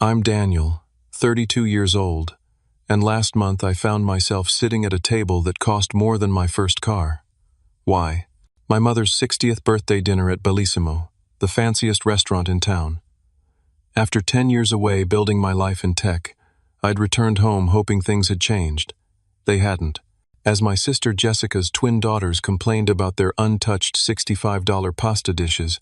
I'm Daniel, 32 years old, and last month I found myself sitting at a table that cost more than my first car. Why? My mother's 60th birthday dinner at Bellissimo, the fanciest restaurant in town. After 10 years away building my life in tech, I'd returned home hoping things had changed. They hadn't. As my sister Jessica's twin daughters complained about their untouched $65 pasta dishes,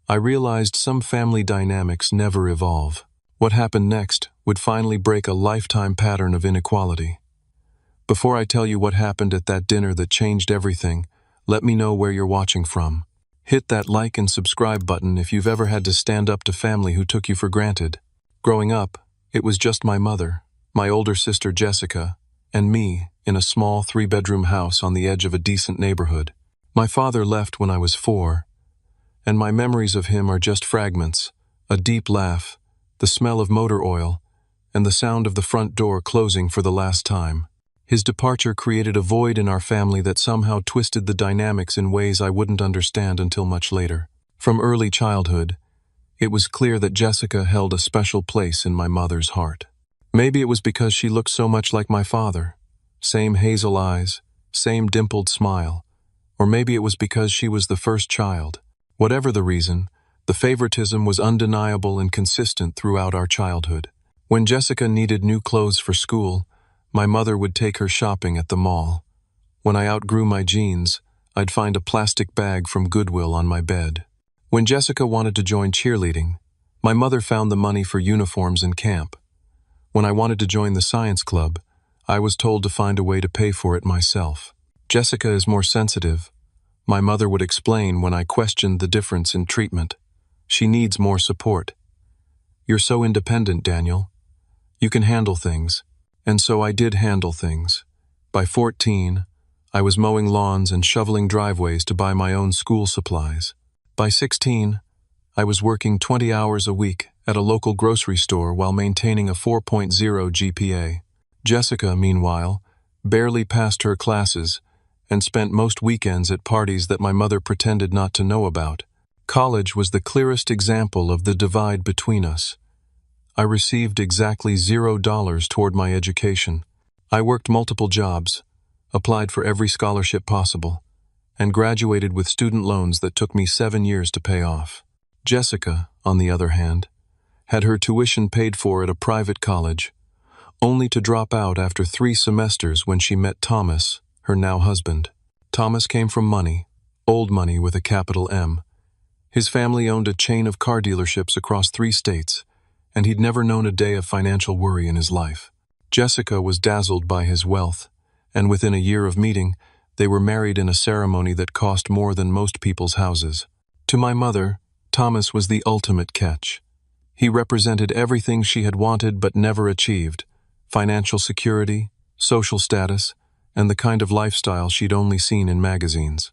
I realized some family dynamics never evolve. What happened next would finally break a lifetime pattern of inequality. Before I tell you what happened at that dinner that changed everything, let me know where you're watching from. Hit that like and subscribe button if you've ever had to stand up to family who took you for granted. Growing up, it was just my mother, my older sister Jessica, and me in a small 3-bedroom house on the edge of a decent neighborhood. My father left when I was 4, and my memories of him are just fragments, a deep laugh, the smell of motor oil, and the sound of the front door closing for the last time. His departure created a void in our family that somehow twisted the dynamics in ways I wouldn't understand until much later. From early childhood, it was clear that Jessica held a special place in my mother's heart. Maybe it was because she looked so much like my father. Same hazel eyes, same dimpled smile. Or maybe it was because she was the first child. Whatever the reason, the favoritism was undeniable and consistent throughout our childhood. When Jessica needed new clothes for school, my mother would take her shopping at the mall. When I outgrew my jeans, I'd find a plastic bag from Goodwill on my bed. When Jessica wanted to join cheerleading, my mother found the money for uniforms and camp. When I wanted to join the science club, I was told to find a way to pay for it myself. Jessica is more sensitive, my mother would explain when I questioned the difference in treatment. She needs more support. You're so independent, Daniel. You can handle things. And so I did handle things. By 14, I was mowing lawns and shoveling driveways to buy my own school supplies. By 16, I was working 20 hours a week at a local grocery store while maintaining a 4.0 GPA. Jessica, meanwhile, barely passed her classes and spent most weekends at parties that my mother pretended not to know about. College was the clearest example of the divide between us. I received exactly $0 toward my education. I worked multiple jobs, applied for every scholarship possible, and graduated with student loans that took me 7 years to pay off. Jessica, on the other hand, had her tuition paid for at a private college, only to drop out after 3 semesters when she met Thomas, her now husband. Thomas came from money, old money with a capital M. His family owned a chain of car dealerships across 3 states, and he'd never known a day of financial worry in his life. Jessica was dazzled by his wealth, and within a year of meeting, they were married in a ceremony that cost more than most people's houses. To my mother, Thomas was the ultimate catch. He represented everything she had wanted but never achieved: financial security, social status, and the kind of lifestyle she'd only seen in magazines.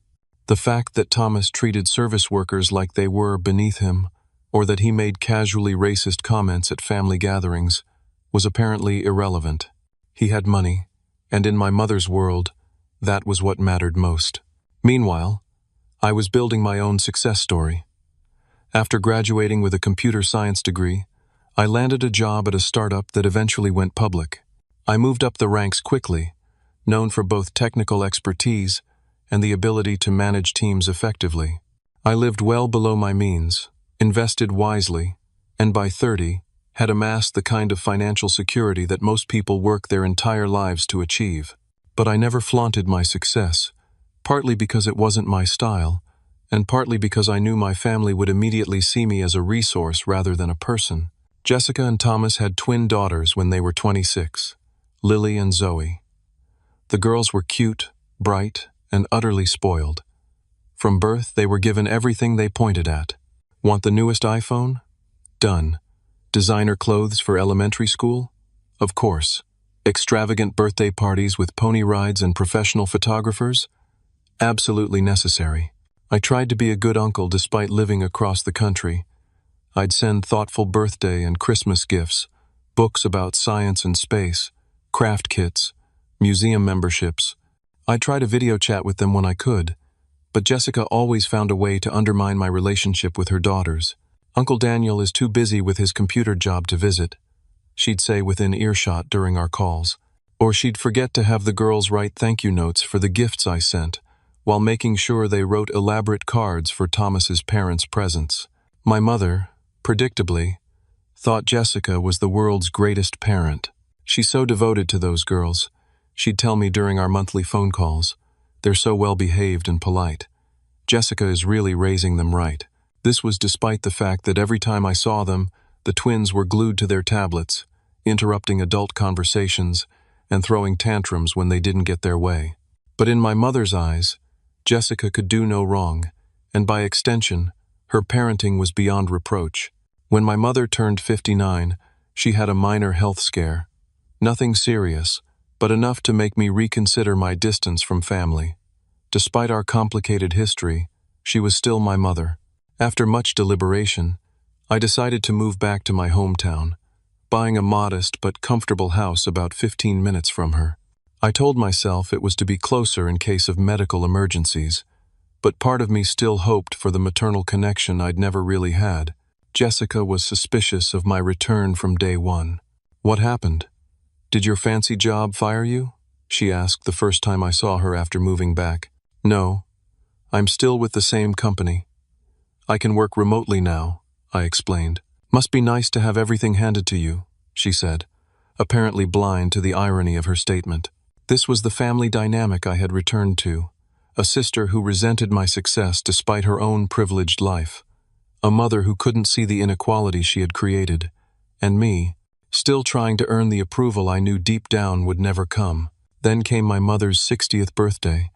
The fact that Thomas treated service workers like they were beneath him, or that he made casually racist comments at family gatherings, was apparently irrelevant. He had money, and in my mother's world, that was what mattered most. Meanwhile, I was building my own success story. After graduating with a computer science degree, I landed a job at a startup that eventually went public. I moved up the ranks quickly, known for both technical expertise and the ability to manage teams effectively. I lived well below my means, invested wisely, and by 30, had amassed the kind of financial security that most people work their entire lives to achieve. But I never flaunted my success, partly because it wasn't my style, and partly because I knew my family would immediately see me as a resource rather than a person. Jessica and Thomas had twin daughters when they were 26, Lily and Zoe. The girls were cute, bright, and utterly spoiled. From birth, they were given everything they pointed at. Want the newest iPhone? Done. Designer clothes for elementary school? Of course. Extravagant birthday parties with pony rides and professional photographers? Absolutely necessary. I tried to be a good uncle despite living across the country. I'd send thoughtful birthday and Christmas gifts, books about science and space, craft kits, museum memberships. I'd try to video chat with them when I could, but Jessica always found a way to undermine my relationship with her daughters. Uncle Daniel is too busy with his computer job to visit, she'd say within earshot during our calls. Or she'd forget to have the girls write thank you notes for the gifts I sent, while making sure they wrote elaborate cards for Thomas's parents' presents. My mother, predictably, thought Jessica was the world's greatest parent. She's so devoted to those girls, she'd tell me during our monthly phone calls. They're so well-behaved and polite. Jessica is really raising them right. This was despite the fact that every time I saw them, the twins were glued to their tablets, interrupting adult conversations and throwing tantrums when they didn't get their way. But in my mother's eyes, Jessica could do no wrong, and by extension, her parenting was beyond reproach. When my mother turned 59, she had a minor health scare. Nothing serious, but enough to make me reconsider my distance from family. Despite our complicated history, she was still my mother. After much deliberation, I decided to move back to my hometown, buying a modest but comfortable house about 15 minutes from her. I told myself it was to be closer in case of medical emergencies, but part of me still hoped for the maternal connection I'd never really had. Jessica was suspicious of my return from day one. "What happened? Did your fancy job fire you?" she asked the first time I saw her after moving back. "No, I'm still with the same company. I can work remotely now," I explained. "Must be nice to have everything handed to you," she said, apparently blind to the irony of her statement. This was the family dynamic I had returned to, a sister who resented my success despite her own privileged life, a mother who couldn't see the inequality she had created, and me, still trying to earn the approval I knew deep down would never come. Then came my mother's 60th birthday,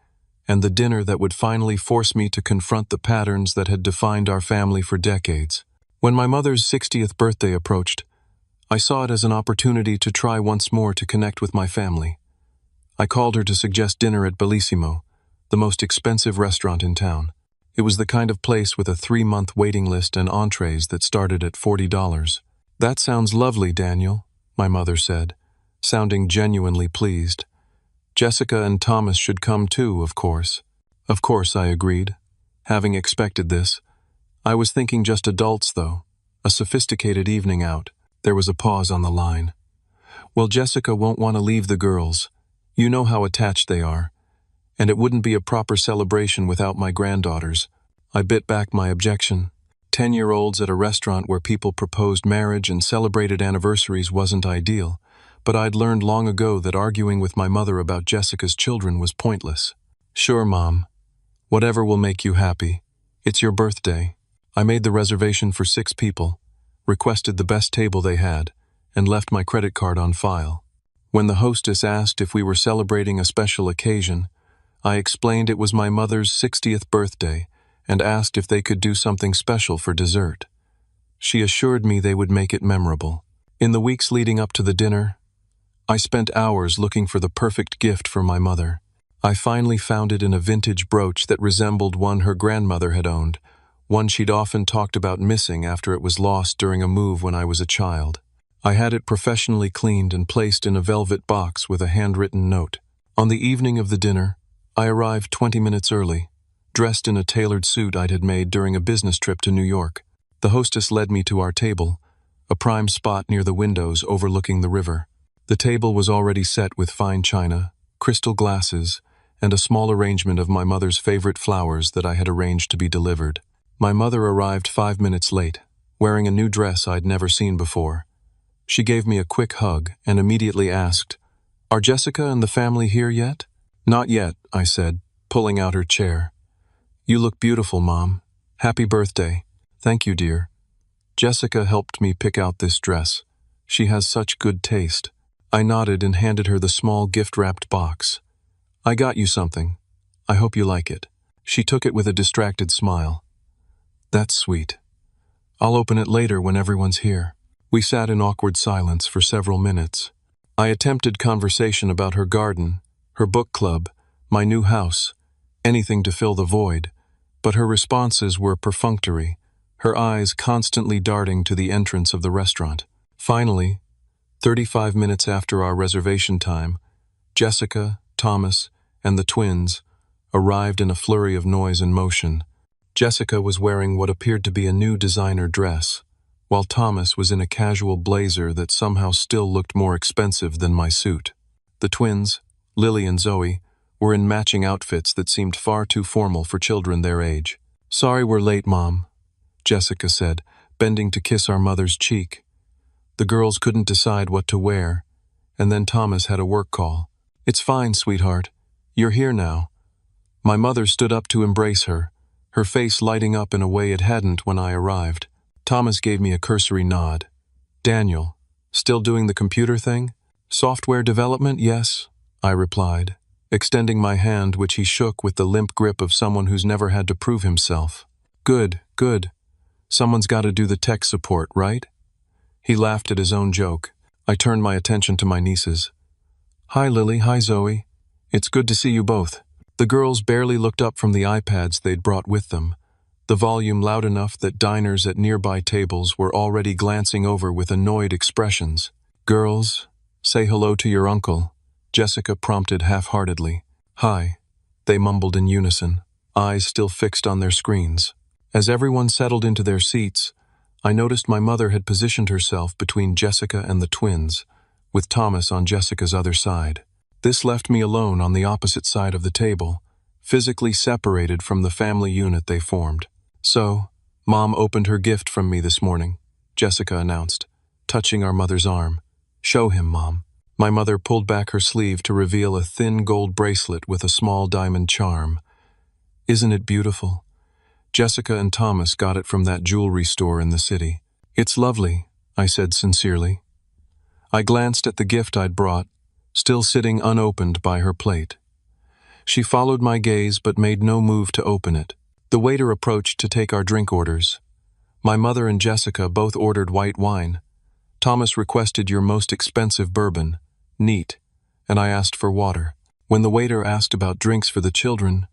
and the dinner that would finally force me to confront the patterns that had defined our family for decades. When my mother's 60th birthday approached, I saw it as an opportunity to try once more to connect with my family. I called her to suggest dinner at Bellissimo, the most expensive restaurant in town. It was the kind of place with a 3-month waiting list and entrees that started at $40. "That sounds lovely, Daniel," my mother said, sounding genuinely pleased. "Jessica and Thomas should come too, of course." Of course, I agreed. Having expected this, I was thinking just adults, though. A sophisticated evening out. There was a pause on the line. "Well, Jessica won't want to leave the girls. You know how attached they are. And it wouldn't be a proper celebration without my granddaughters." I bit back my objection. 10-year-olds at a restaurant where people proposed marriage and celebrated anniversaries wasn't ideal, but I'd learned long ago that arguing with my mother about Jessica's children was pointless. "Sure, Mom. Whatever will make you happy. It's your birthday." I made the reservation for 6 people, requested the best table they had, and left my credit card on file. When the hostess asked if we were celebrating a special occasion, I explained it was my mother's 60th birthday and asked if they could do something special for dessert. She assured me they would make it memorable. In the weeks leading up to the dinner, I spent hours looking for the perfect gift for my mother. I finally found it in a vintage brooch that resembled one her grandmother had owned, one she'd often talked about missing after it was lost during a move when I was a child. I had it professionally cleaned and placed in a velvet box with a handwritten note. On the evening of the dinner, I arrived 20 minutes early, dressed in a tailored suit I'd had made during a business trip to New York. The hostess led me to our table, a prime spot near the windows overlooking the river. The table was already set with fine china, crystal glasses, and a small arrangement of my mother's favorite flowers that I had arranged to be delivered. My mother arrived 5 minutes late, wearing a new dress I'd never seen before. She gave me a quick hug and immediately asked, "Are Jessica and the family here yet?" "Not yet," I said, pulling out her chair. "You look beautiful, Mom. Happy birthday." "Thank you, dear. Jessica helped me pick out this dress. She has such good taste." I nodded and handed her the small gift-wrapped box. "I got you something. I hope you like it." She took it with a distracted smile. "That's sweet. I'll open it later when everyone's here." We sat in awkward silence for several minutes. I attempted conversation about her garden, her book club, my new house, anything to fill the void, but her responses were perfunctory, her eyes constantly darting to the entrance of the restaurant. Finally, 35 minutes after our reservation time, Jessica, Thomas, and the twins arrived in a flurry of noise and motion. Jessica was wearing what appeared to be a new designer dress, while Thomas was in a casual blazer that somehow still looked more expensive than my suit. The twins, Lily and Zoe, were in matching outfits that seemed far too formal for children their age. "Sorry we're late, Mom," Jessica said, bending to kiss our mother's cheek. The girls couldn't decide what to wear, and then Thomas had a work call. "It's fine, sweetheart. You're here now." My mother stood up to embrace her, her face lighting up in a way it hadn't when I arrived. Thomas gave me a cursory nod. "Daniel, still doing the computer thing?" "Software development, yes," I replied, extending my hand, which he shook with the limp grip of someone who's never had to prove himself. Good. Someone's got to do the tech support, right?" He laughed at his own joke. I turned my attention to my nieces. "Hi, Lily. Hi, Zoe. It's good to see you both." The girls barely looked up from the iPads they'd brought with them, the volume loud enough that diners at nearby tables were already glancing over with annoyed expressions. "Girls, say hello to your uncle," Jessica prompted half-heartedly. "Hi," they mumbled in unison, eyes still fixed on their screens. As everyone settled into their seats, I noticed my mother had positioned herself between Jessica and the twins, with Thomas on Jessica's other side. This left me alone on the opposite side of the table, physically separated from the family unit they formed. "So, Mom opened her gift from me this morning," Jessica announced, touching our mother's arm. "Show him, Mom." My mother pulled back her sleeve to reveal a thin gold bracelet with a small diamond charm. "Isn't it beautiful?" Jessica and Thomas got it from that jewelry store in the city. "It's lovely," I said sincerely. I glanced at the gift I'd brought, still sitting unopened by her plate. She followed my gaze but made no move to open it. The waiter approached to take our drink orders. My mother and Jessica both ordered white wine. Thomas requested your most expensive bourbon, neat, and I asked for water. When the waiter asked about drinks for the children,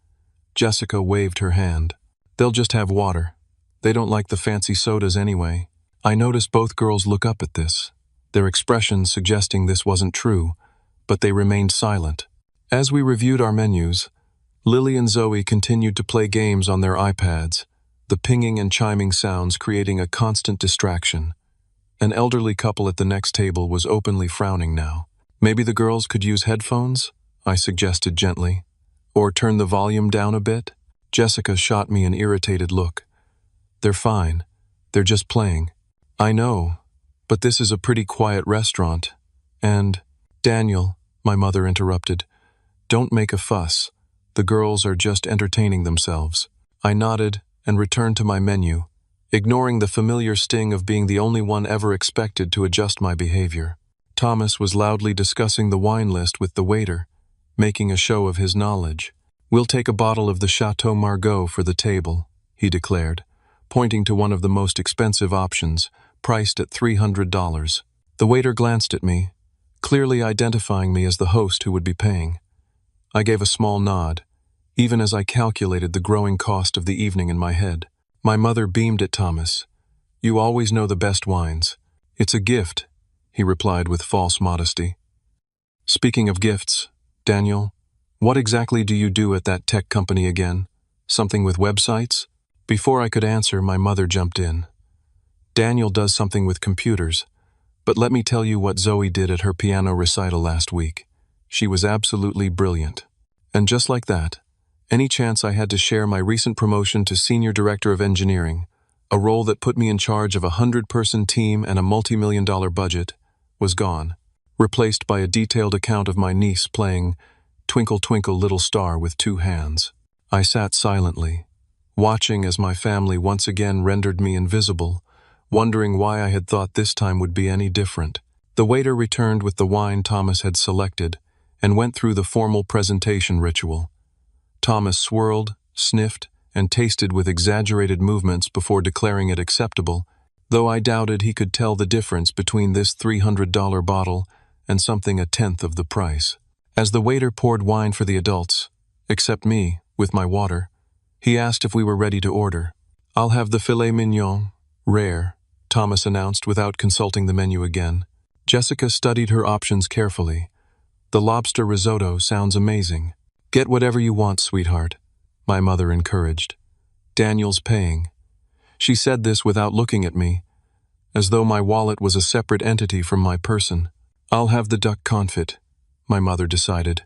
Jessica waved her hand. "They'll just have water. They don't like the fancy sodas anyway." I noticed both girls look up at this, their expressions suggesting this wasn't true, but they remained silent. As we reviewed our menus, Lily and Zoe continued to play games on their iPads, the pinging and chiming sounds creating a constant distraction. An elderly couple at the next table was openly frowning now. "Maybe the girls could use headphones?" I suggested gently. "Or turn the volume down a bit?" Jessica shot me an irritated look. "They're fine. They're just playing." "I know, but this is a pretty quiet restaurant. And—" "Daniel," my mother interrupted, "don't make a fuss. The girls are just entertaining themselves." I nodded and returned to my menu, ignoring the familiar sting of being the only one ever expected to adjust my behavior. Thomas was loudly discussing the wine list with the waiter, making a show of his knowledge. "We'll take a bottle of the Chateau Margaux for the table," he declared, pointing to one of the most expensive options, priced at $300. The waiter glanced at me, clearly identifying me as the host who would be paying. I gave a small nod, even as I calculated the growing cost of the evening in my head. My mother beamed at Thomas. "You always know the best wines." "It's a gift," he replied with false modesty. "Speaking of gifts, Daniel, what exactly do you do at that tech company again? Something with websites?" Before I could answer, my mother jumped in. "Daniel does something with computers, but let me tell you what Zoe did at her piano recital last week. She was absolutely brilliant." And just like that, any chance I had to share my recent promotion to Senior Director of Engineering, a role that put me in charge of a 100-person team and a multi-million-dollar budget, was gone, replaced by a detailed account of my niece playing Twinkle Twinkle Little Star with two hands. I sat silently, watching as my family once again rendered me invisible, wondering why I had thought this time would be any different. The waiter returned with the wine Thomas had selected and went through the formal presentation ritual. Thomas swirled, sniffed, and tasted with exaggerated movements before declaring it acceptable, though I doubted he could tell the difference between this $300 bottle and something a tenth of the price. As the waiter poured wine for the adults, except me, with my water, he asked if we were ready to order. "I'll have the filet mignon, rare," Thomas announced without consulting the menu again. Jessica studied her options carefully. "The lobster risotto sounds amazing." "Get whatever you want, sweetheart," my mother encouraged. Daniel's paying. She said this without looking at me, as though my wallet was a separate entity from my person. I'll have the duck confit, my mother decided,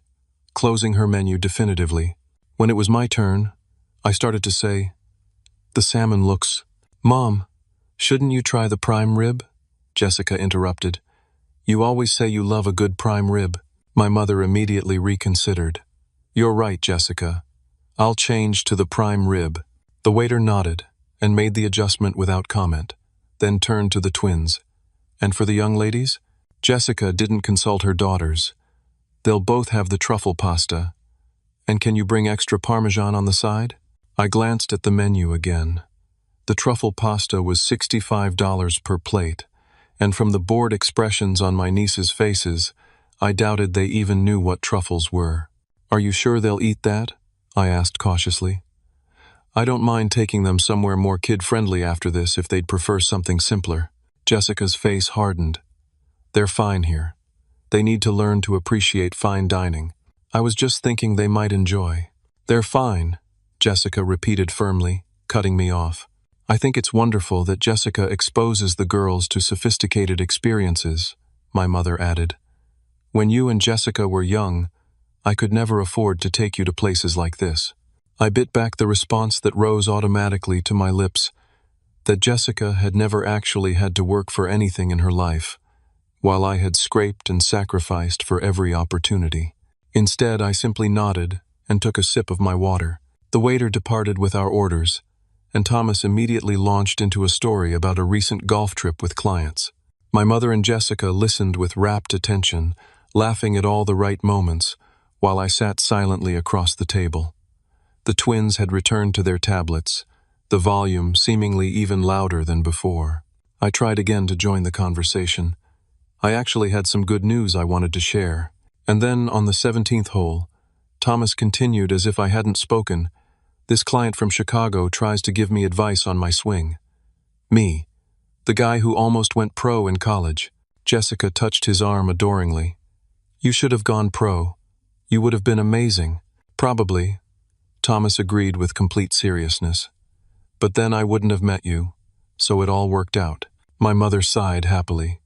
closing her menu definitively. When it was my turn, I started to say, "The salmon looks—" "Mom, shouldn't you try the prime rib?" Jessica interrupted. "You always say you love a good prime rib." My mother immediately reconsidered. "You're right, Jessica. I'll change to the prime rib." The waiter nodded and made the adjustment without comment, then turned to the twins. "And for the young ladies?" Jessica didn't consult her daughters. "They'll both have the truffle pasta. And can you bring extra Parmesan on the side?" I glanced at the menu again. The truffle pasta was $65 per plate, and from the bored expressions on my niece's faces, I doubted they even knew what truffles were. "Are you sure they'll eat that?" I asked cautiously. "I don't mind taking them somewhere more kid-friendly after this if they'd prefer something simpler." Jessica's face hardened. "They're fine here. They need to learn to appreciate fine dining. I was just thinking they might enjoy." "They're fine," Jessica repeated firmly, cutting me off. "I think it's wonderful that Jessica exposes the girls to sophisticated experiences," my mother added. "When you and Jessica were young, I could never afford to take you to places like this." I bit back the response that rose automatically to my lips, that Jessica had never actually had to work for anything in her life, while I had scraped and sacrificed for every opportunity. Instead, I simply nodded and took a sip of my water. The waiter departed with our orders, and Thomas immediately launched into a story about a recent golf trip with clients. My mother and Jessica listened with rapt attention, laughing at all the right moments, while I sat silently across the table. The twins had returned to their tablets, the volume seemingly even louder than before. I tried again to join the conversation. I actually had some good news I wanted to share. And then, on the 17th hole, Thomas continued as if I hadn't spoken. "This client from Chicago tries to give me advice on my swing." Me, the guy who almost went pro in college. Jessica touched his arm adoringly. "You should have gone pro. You would have been amazing." "Probably," Thomas agreed with complete seriousness. "But then I wouldn't have met you, so it all worked out." My mother sighed happily.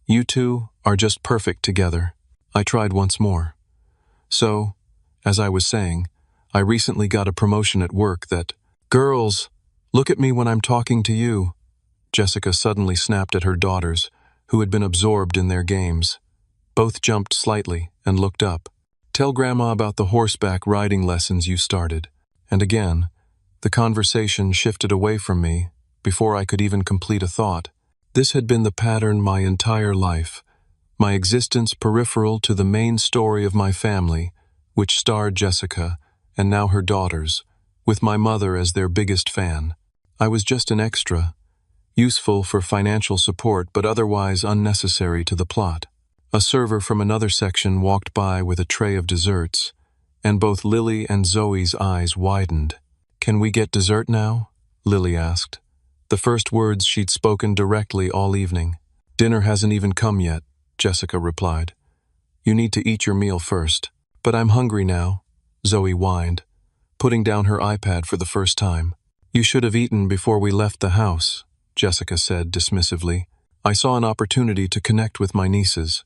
"You two are just perfect together." I tried once more. "So, as I was saying, I recently got a promotion at work that—" "Girls, look at me when I'm talking to you." Jessica suddenly snapped at her daughters, who had been absorbed in their games. Both jumped slightly and looked up. "Tell Grandma about the horseback riding lessons you started." And again, the conversation shifted away from me before I could even complete a thought. This had been the pattern my entire life, my existence peripheral to the main story of my family, which starred Jessica, and now her daughters, with my mother as their biggest fan. I was just an extra, useful for financial support but otherwise unnecessary to the plot. A server from another section walked by with a tray of desserts, and both Lily and Zoe's eyes widened. "Can we get dessert now?" Lily asked, the first words she'd spoken directly all evening. "Dinner hasn't even come yet," Jessica replied. "You need to eat your meal first." "But I'm hungry now," Zoe whined, putting down her iPad for the first time. "You should have eaten before we left the house," Jessica said dismissively. "I saw an opportunity to connect with my nieces.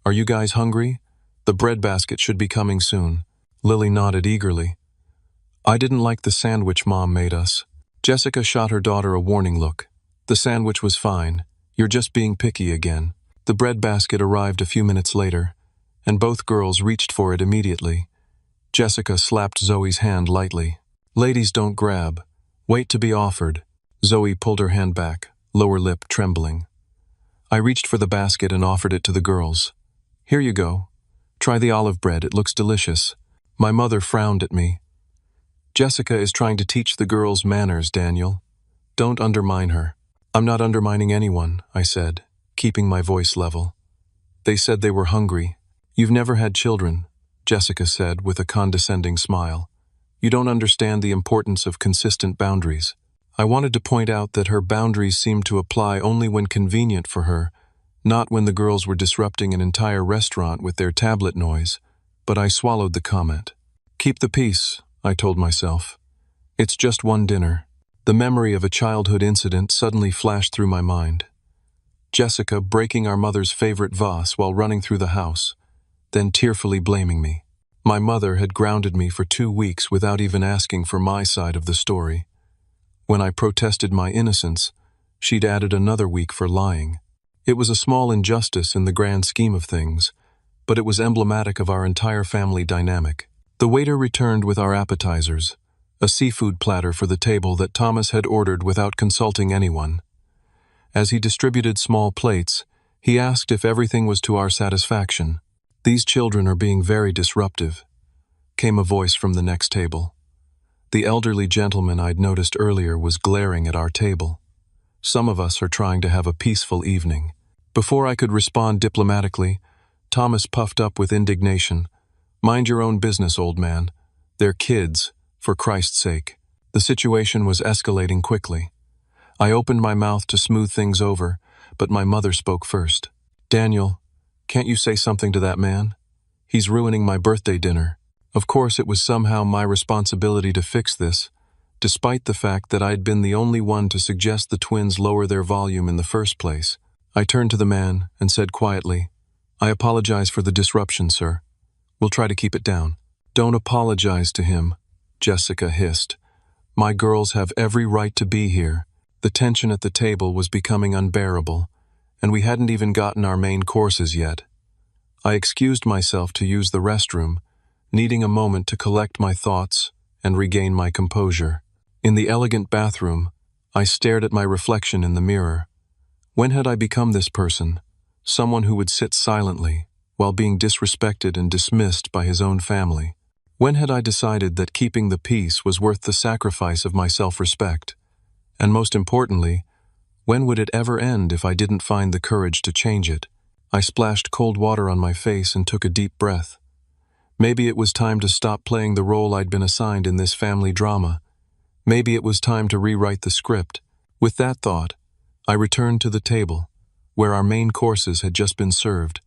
Are you guys hungry? The bread basket should be coming soon." Lily nodded eagerly. "I didn't like the sandwich Mom made us." Jessica shot her daughter a warning look. "The sandwich was fine. You're just being picky again." The bread basket arrived a few minutes later, and both girls reached for it immediately. Jessica slapped Zoe's hand lightly. "Ladies don't grab. Wait to be offered." Zoe pulled her hand back, lower lip trembling. I reached for the basket and offered it to the girls. "Here you go. Try the olive bread, it looks delicious." My mother frowned at me. "Jessica is trying to teach the girls manners, Daniel. Don't undermine her." "I'm not undermining anyone," I said, keeping my voice level. "They said they were hungry." "You've never had children," Jessica said with a condescending smile. "You don't understand the importance of consistent boundaries." I wanted to point out that her boundaries seemed to apply only when convenient for her, not when the girls were disrupting an entire restaurant with their tablet noise, but I swallowed the comment. "Keep the peace," I told myself. It's just one dinner. The memory of a childhood incident suddenly flashed through my mind. Jessica breaking our mother's favorite vase while running through the house, then tearfully blaming me. My mother had grounded me for 2 weeks without even asking for my side of the story. When I protested my innocence, she'd added another week for lying. It was a small injustice in the grand scheme of things, but it was emblematic of our entire family dynamic. The waiter returned with our appetizers, a seafood platter for the table that Thomas had ordered without consulting anyone. As he distributed small plates, he asked if everything was to our satisfaction. "These children are being very disruptive," came a voice from the next table. The elderly gentleman I'd noticed earlier was glaring at our table. "Some of us are trying to have a peaceful evening." Before I could respond diplomatically, Thomas puffed up with indignation. "Mind your own business, old man. They're kids, for Christ's sake." The situation was escalating quickly. I opened my mouth to smooth things over, but my mother spoke first. "Daniel, can't you say something to that man? He's ruining my birthday dinner." Of course, it was somehow my responsibility to fix this, despite the fact that I'd been the only one to suggest the twins lower their volume in the first place. I turned to the man and said quietly, "I apologize for the disruption, sir. We'll try to keep it down." "Don't apologize to him," Jessica hissed. "My girls have every right to be here." The tension at the table was becoming unbearable, and we hadn't even gotten our main courses yet. I excused myself to use the restroom, needing a moment to collect my thoughts and regain my composure. In the elegant bathroom, I stared at my reflection in the mirror. When had I become this person? Someone who would sit silently while being disrespected and dismissed by his own family. When had I decided that keeping the peace was worth the sacrifice of my self-respect? And most importantly, when would it ever end if I didn't find the courage to change it? I splashed cold water on my face and took a deep breath. Maybe it was time to stop playing the role I'd been assigned in this family drama. Maybe it was time to rewrite the script. With that thought, I returned to the table, where our main courses had just been served,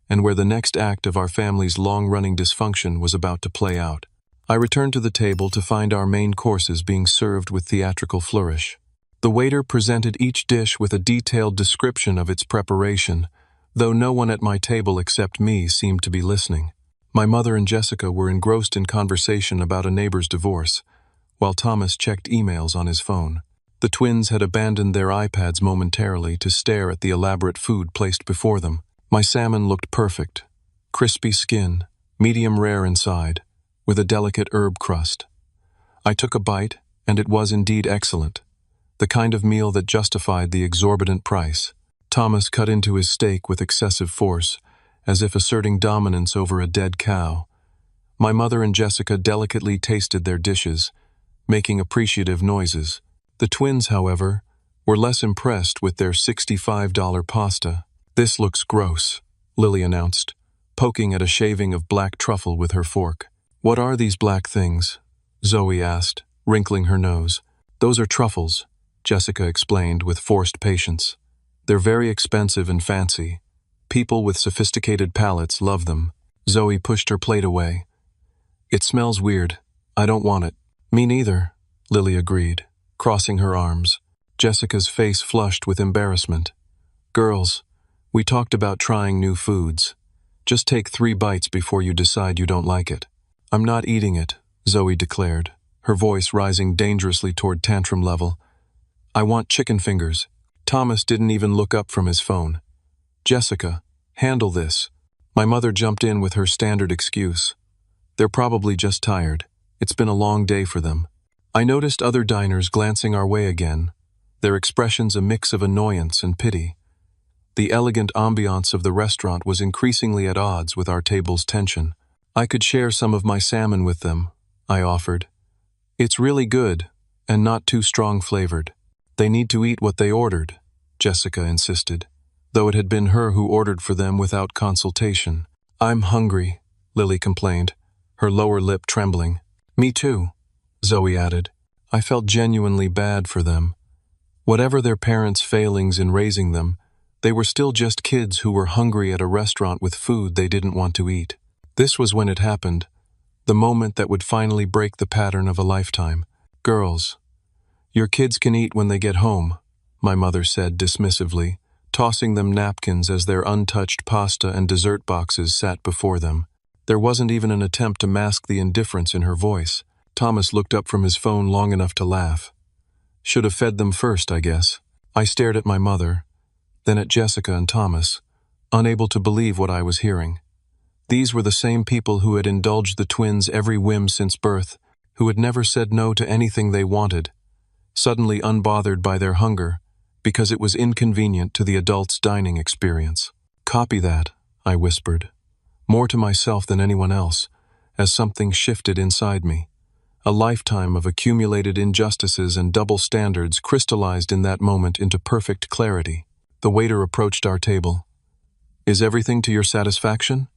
and where the next act of our family's long-running dysfunction was about to play out. I returned to the table to find our main courses being served with theatrical flourish. The waiter presented each dish with a detailed description of its preparation, though no one at my table except me seemed to be listening. My mother and Jessica were engrossed in conversation about a neighbor's divorce, while Thomas checked emails on his phone. The twins had abandoned their iPads momentarily to stare at the elaborate food placed before them. My salmon looked perfect, crispy skin, medium rare inside, with a delicate herb crust. I took a bite, and it was indeed excellent. The kind of meal that justified the exorbitant price. Thomas cut into his steak with excessive force, as if asserting dominance over a dead cow. My mother and Jessica delicately tasted their dishes, making appreciative noises. The twins, however, were less impressed with their $65 pasta. "This looks gross," Lily announced, poking at a shaving of black truffle with her fork. "What are these black things?" Zoe asked, wrinkling her nose. "Those are truffles," Jessica explained with forced patience. "They're very expensive and fancy. People with sophisticated palates love them." Zoe pushed her plate away. "It smells weird. I don't want it." "Me neither," Lily agreed, crossing her arms. Jessica's face flushed with embarrassment. "Girls, we talked about trying new foods. Just take 3 bites before you decide you don't like it." "I'm not eating it," Zoe declared, her voice rising dangerously toward tantrum level. "I want chicken fingers." Thomas didn't even look up from his phone. "Jessica, handle this." My mother jumped in with her standard excuse. "They're probably just tired. It's been a long day for them." I noticed other diners glancing our way again, their expressions a mix of annoyance and pity. The elegant ambiance of the restaurant was increasingly at odds with our table's tension. "I could share some of my salmon with them," I offered. "It's really good, and not too strong flavored." "They need to eat what they ordered," Jessica insisted, though it had been her who ordered for them without consultation. "I'm hungry," Lily complained, her lower lip trembling. "Me too," Zoe added. I felt genuinely bad for them. Whatever their parents' failings in raising them, they were still just kids who were hungry at a restaurant with food they didn't want to eat. This was when it happened, the moment that would finally break the pattern of a lifetime. Girls, your kids can eat when they get home, my mother said dismissively, tossing them napkins as their untouched pasta and dessert boxes sat before them. There wasn't even an attempt to mask the indifference in her voice. Thomas looked up from his phone long enough to laugh. Should have fed them first, I guess. I stared at my mother, then at Jessica and Thomas, unable to believe what I was hearing. These were the same people who had indulged the twins' every whim since birth, who had never said no to anything they wanted, suddenly unbothered by their hunger, because it was inconvenient to the adults' dining experience. Copy that, I whispered, more to myself than anyone else, as something shifted inside me. A lifetime of accumulated injustices and double standards crystallized in that moment into perfect clarity. The waiter approached our table. Is everything to your satisfaction?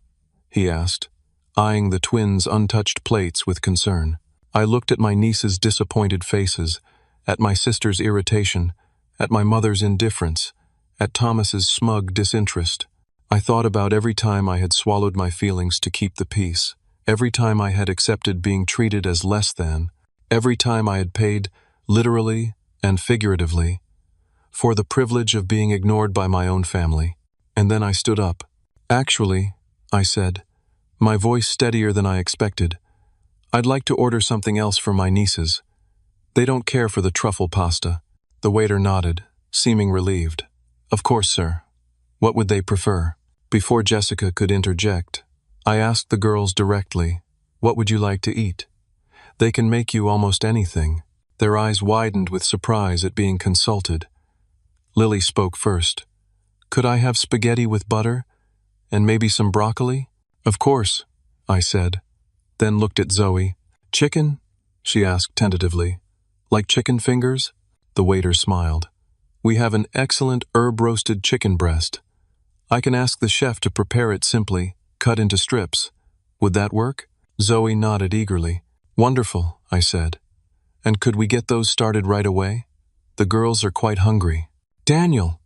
He asked, eyeing the twins' untouched plates with concern. I looked at my niece's disappointed faces, at my sister's irritation, at my mother's indifference, at Thomas's smug disinterest. I thought about every time I had swallowed my feelings to keep the peace, every time I had accepted being treated as less than, every time I had paid, literally and figuratively, for the privilege of being ignored by my own family. And then I stood up. Actually, I said, my voice steadier than I expected, I'd like to order something else for my nieces. They don't care for the truffle pasta. The waiter nodded, seeming relieved. Of course, sir. What would they prefer? Before Jessica could interject, I asked the girls directly, what would you like to eat? They can make you almost anything. Their eyes widened with surprise at being consulted. Lily spoke first. Could I have spaghetti with butter? And maybe some broccoli? Of course, I said, then looked at Zoe. Chicken? She asked tentatively. Like chicken fingers? The waiter smiled. We have an excellent herb-roasted chicken breast. I can ask the chef to prepare it simply, cut into strips. Would that work? Zoe nodded eagerly. Wonderful, I said. And could we get those started right away? The girls are quite hungry. Daniel!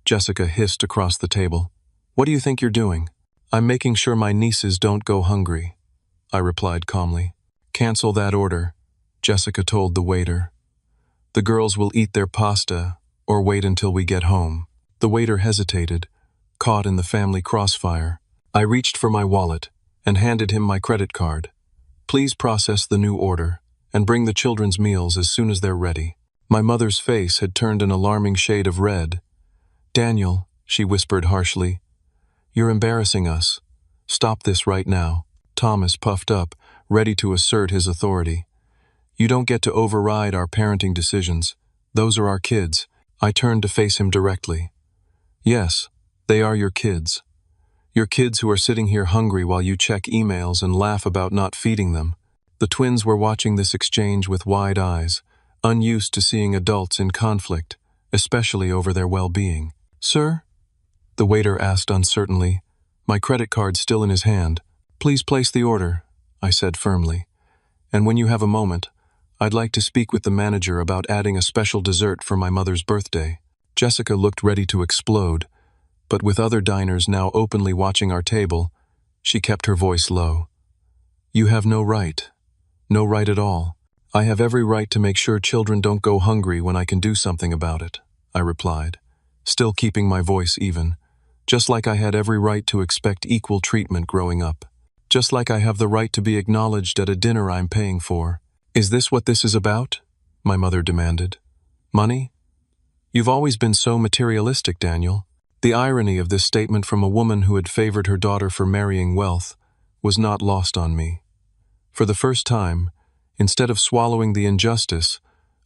Jessica hissed across the table. What do you think you're doing? I'm making sure my nieces don't go hungry, I replied calmly. Cancel that order, Jessica told the waiter. The girls will eat their pasta or wait until we get home. The waiter hesitated, caught in the family crossfire. I reached for my wallet and handed him my credit card. Please process the new order and bring the children's meals as soon as they're ready. My mother's face had turned an alarming shade of red. Daniel, she whispered harshly, you're embarrassing us. Stop this right now. Thomas puffed up, ready to assert his authority. You don't get to override our parenting decisions. Those are our kids. I turned to face him directly. Yes, they are your kids. Your kids who are sitting here hungry while you check emails and laugh about not feeding them. The twins were watching this exchange with wide eyes, unused to seeing adults in conflict, especially over their well-being. Sir? The waiter asked uncertainly, my credit card still in his hand. Please place the order, I said firmly. And when you have a moment, I'd like to speak with the manager about adding a special dessert for my mother's birthday. Jessica looked ready to explode, but with other diners now openly watching our table, she kept her voice low. You have no right. No right at all. I have every right to make sure children don't go hungry when I can do something about it, I replied, still keeping my voice even, just like I had every right to expect equal treatment growing up. Just like I have the right to be acknowledged at a dinner I'm paying for. Is this what this is about? My mother demanded. Money? You've always been so materialistic, Daniel. The irony of this statement from a woman who had favored her daughter for marrying wealth was not lost on me. For the first time, instead of swallowing the injustice,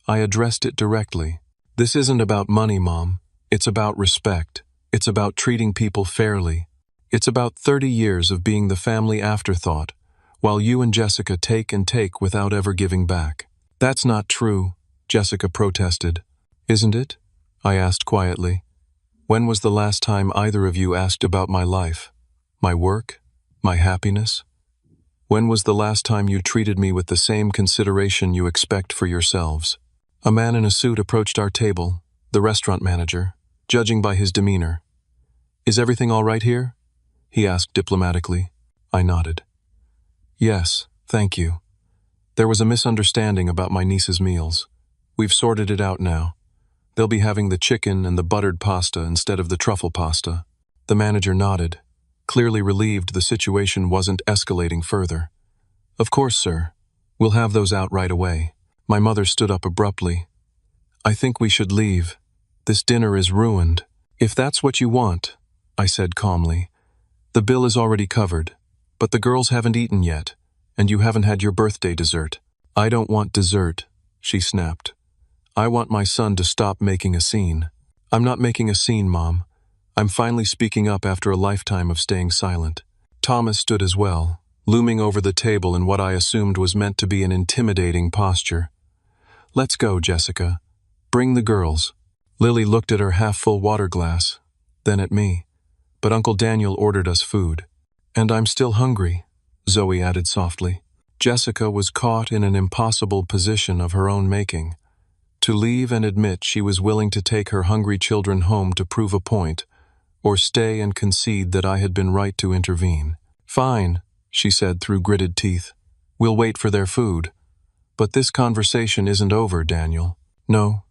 I addressed it directly. This isn't about money, Mom. It's about respect. It's about treating people fairly. It's about 30 years of being the family afterthought, while you and Jessica take and take without ever giving back. That's not true, Jessica protested. Isn't it? I asked quietly. When was the last time either of you asked about my life, my work, my happiness? When was the last time you treated me with the same consideration you expect for yourselves? A man in a suit approached our table, the restaurant manager, judging by his demeanor. Is everything all right here? He asked diplomatically. I nodded. Yes, thank you. There was a misunderstanding about my niece's meals. We've sorted it out now. They'll be having the chicken and the buttered pasta instead of the truffle pasta. The manager nodded, clearly relieved the situation wasn't escalating further. Of course, sir. We'll have those out right away. My mother stood up abruptly. I think we should leave. This dinner is ruined. If that's what you want, I said calmly. The bill is already covered, but the girls haven't eaten yet, and you haven't had your birthday dessert. I don't want dessert, she snapped. I want my son to stop making a scene. I'm not making a scene, Mom. I'm finally speaking up after a lifetime of staying silent. Thomas stood as well, looming over the table in what I assumed was meant to be an intimidating posture. Let's go, Jessica. Bring the girls. Lily looked at her half-full water glass, then at me. But Uncle Daniel ordered us food. And I'm still hungry, Zoe added softly. Jessica was caught in an impossible position of her own making. To leave and admit she was willing to take her hungry children home to prove a point, or stay and concede that I had been right to intervene. Fine, she said through gritted teeth. We'll wait for their food. But this conversation isn't over, Daniel. No,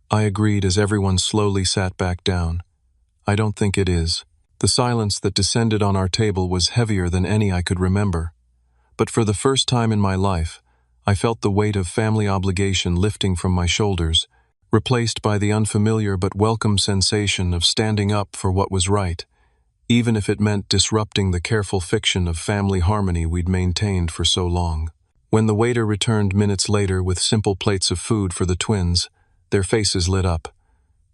I agreed as everyone slowly sat back down. I don't think it is. The silence that descended on our table was heavier than any I could remember. But for the first time in my life, I felt the weight of family obligation lifting from my shoulders, replaced by the unfamiliar but welcome sensation of standing up for what was right, even if it meant disrupting the careful fiction of family harmony we'd maintained for so long. When the waiter returned minutes later with simple plates of food for the twins, their faces lit up.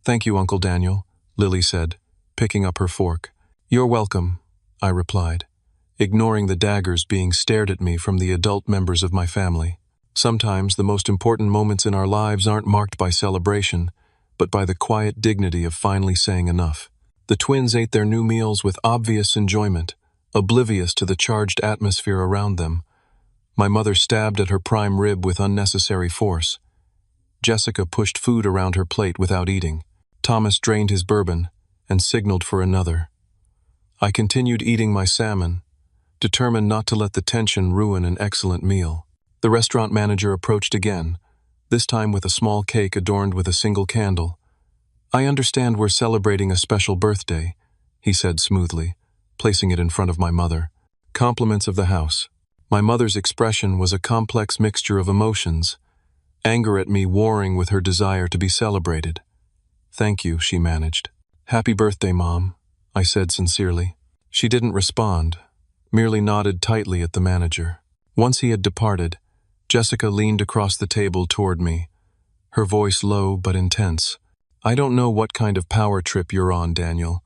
Thank you, Uncle Daniel, Lily said, picking up her fork. You're welcome, I replied, ignoring the daggers being stared at me from the adult members of my family. Sometimes the most important moments in our lives aren't marked by celebration, but by the quiet dignity of finally saying enough. The twins ate their new meals with obvious enjoyment, oblivious to the charged atmosphere around them. My mother stabbed at her prime rib with unnecessary force. Jessica pushed food around her plate without eating. Thomas drained his bourbon and signaled for another. I continued eating my salmon, determined not to let the tension ruin an excellent meal. The restaurant manager approached again, this time with a small cake adorned with a single candle. I understand we're celebrating a special birthday, he said smoothly, placing it in front of my mother. Compliments of the house. My mother's expression was a complex mixture of emotions, anger at me warring with her desire to be celebrated. Thank you, she managed. Happy birthday, Mom, I said sincerely. She didn't respond, merely nodded tightly at the manager. Once he had departed, Jessica leaned across the table toward me, her voice low but intense. I don't know what kind of power trip you're on, Daniel,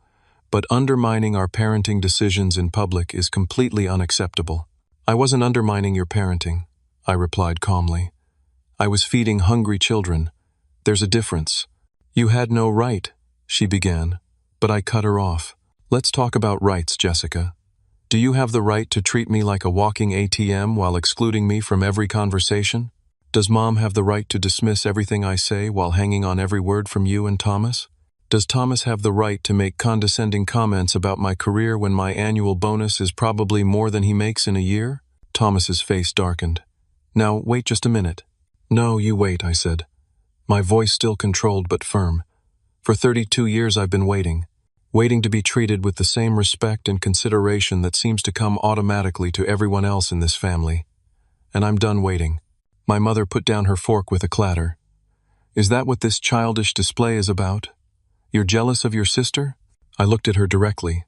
but undermining our parenting decisions in public is completely unacceptable. I wasn't undermining your parenting, I replied calmly. I was feeding hungry children. There's a difference. You had no right, she began, but I cut her off. Let's talk about rights, Jessica. Do you have the right to treat me like a walking ATM while excluding me from every conversation? Does Mom have the right to dismiss everything I say while hanging on every word from you and Thomas? Does Thomas have the right to make condescending comments about my career when my annual bonus is probably more than he makes in a year? Thomas's face darkened. Now, wait just a minute. No, you wait, I said, my voice still controlled but firm. For 32 years I've been waiting to be treated with the same respect and consideration that seems to come automatically to everyone else in this family. And I'm done waiting. My mother put down her fork with a clatter. Is that what this childish display is about? You're jealous of your sister? I looked at her directly.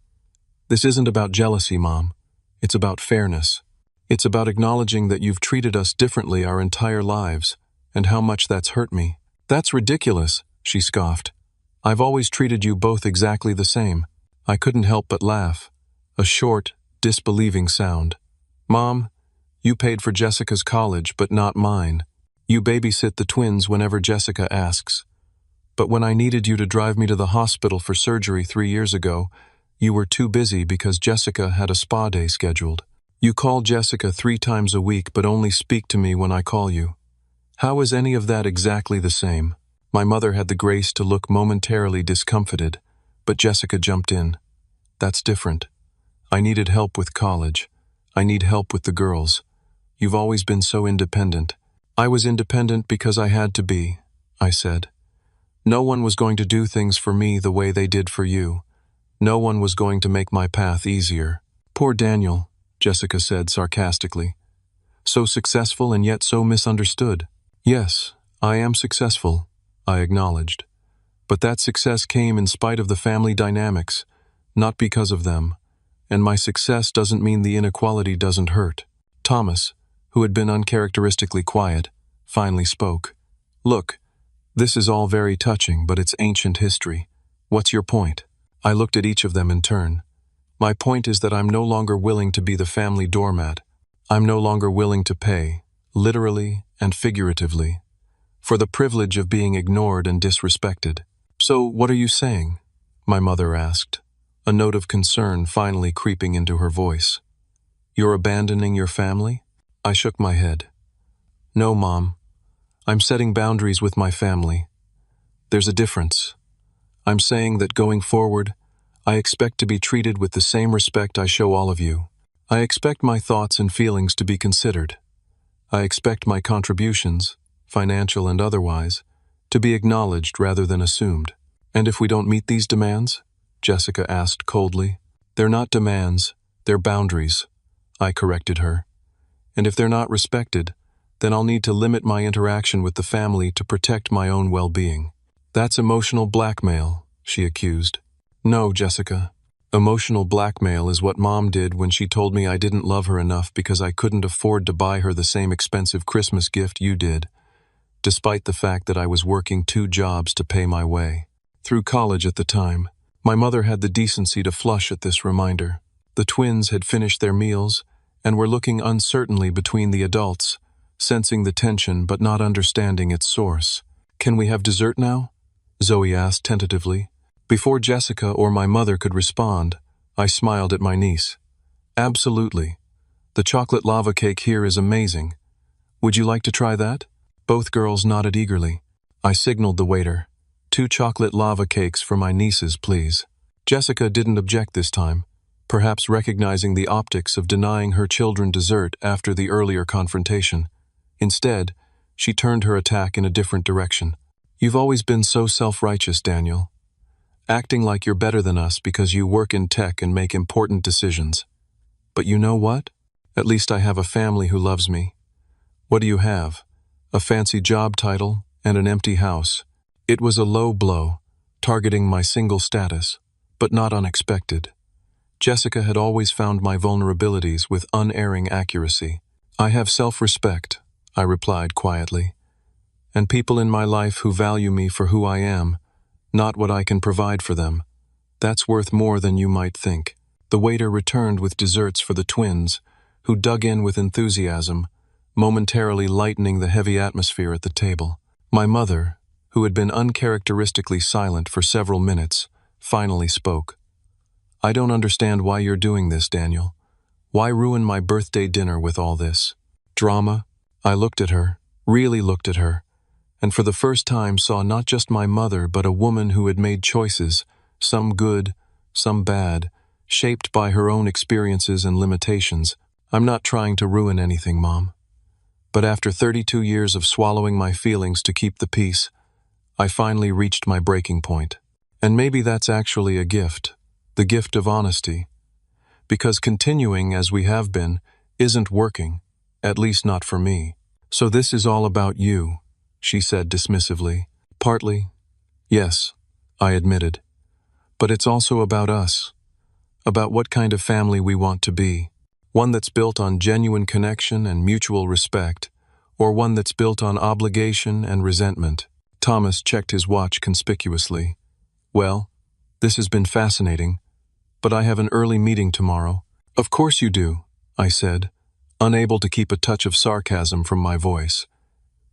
This isn't about jealousy, Mom. It's about fairness. It's about acknowledging that you've treated us differently our entire lives, and how much that's hurt me. That's ridiculous, she scoffed. I've always treated you both exactly the same. I couldn't help but laugh. A short, disbelieving sound. Mom, you paid for Jessica's college, but not mine. You babysit the twins whenever Jessica asks. But when I needed you to drive me to the hospital for surgery 3 years ago, you were too busy because Jessica had a spa day scheduled. You call Jessica 3 times a week but only speak to me when I call you. How is any of that exactly the same? My mother had the grace to look momentarily discomfited, but Jessica jumped in. That's different. I needed help with college. I need help with the girls. You've always been so independent." "I was independent because I had to be," I said. "No one was going to do things for me the way they did for you. No one was going to make my path easier." "Poor Daniel," Jessica said sarcastically. "So successful and yet so misunderstood." "Yes, I am successful," I acknowledged. "But that success came in spite of the family dynamics, not because of them. And my success doesn't mean the inequality doesn't hurt." Thomas, who had been uncharacteristically quiet, finally spoke. "Look, this is all very touching, but it's ancient history. What's your point?" I looked at each of them in turn. "My point is that I'm no longer willing to be the family doormat. I'm no longer willing to pay, literally and figuratively, for the privilege of being ignored and disrespected." "So what are you saying?" my mother asked, a note of concern finally creeping into her voice. "You're abandoning your family?" I shook my head. "No, Mom. I'm setting boundaries with my family. There's a difference. I'm saying that going forward, I expect to be treated with the same respect I show all of you. I expect my thoughts and feelings to be considered. I expect my contributions, financial and otherwise, to be acknowledged rather than assumed." "And if we don't meet these demands?" Jessica asked coldly. "They're not demands, they're boundaries," I corrected her. "And if they're not respected, then I'll need to limit my interaction with the family to protect my own well-being." "That's emotional blackmail," she accused. "No, Jessica. Emotional blackmail is what Mom did when she told me I didn't love her enough because I couldn't afford to buy her the same expensive Christmas gift you did, despite the fact that I was working 2 jobs to pay my way through college at the time." My mother had the decency to flush at this reminder. The twins had finished their meals and were looking uncertainly between the adults, sensing the tension but not understanding its source. "Can we have dessert now?" Zoe asked tentatively. Before Jessica or my mother could respond, I smiled at my niece. "Absolutely. The chocolate lava cake here is amazing. Would you like to try that?" Both girls nodded eagerly. I signaled the waiter. 2 chocolate lava cakes for my nieces, please." Jessica didn't object this time, perhaps recognizing the optics of denying her children dessert after the earlier confrontation. Instead, she turned her attack in a different direction. "You've always been so self-righteous, Daniel. Acting like you're better than us because you work in tech and make important decisions. But you know what? At least I have a family who loves me. What do you have? A fancy job title and an empty house." It was a low blow, targeting my single status, but not unexpected. Jessica had always found my vulnerabilities with unerring accuracy. "I have self-respect," I replied quietly, "and people in my life who value me for who I am, not what I can provide for them. That's worth more than you might think." The waiter returned with desserts for the twins, who dug in with enthusiasm, momentarily lightening the heavy atmosphere at the table. My mother, who had been uncharacteristically silent for several minutes, finally spoke. "I don't understand why you're doing this, Daniel. Why ruin my birthday dinner with all this drama?" I looked at her, really looked at her, and for the first time saw not just my mother but a woman who had made choices, some good, some bad, shaped by her own experiences and limitations. "I'm not trying to ruin anything, Mom. But after 32 years of swallowing my feelings to keep the peace, I finally reached my breaking point. And maybe that's actually a gift, the gift of honesty. Because continuing as we have been isn't working, at least not for me. So this is all about you," she said dismissively. "Partly, yes," I admitted. "But it's also about us, about what kind of family we want to be. One that's built on genuine connection and mutual respect, or one that's built on obligation and resentment." Thomas checked his watch conspicuously. "Well, this has been fascinating, but I have an early meeting tomorrow." "Of course you do," I said, unable to keep a touch of sarcasm from my voice.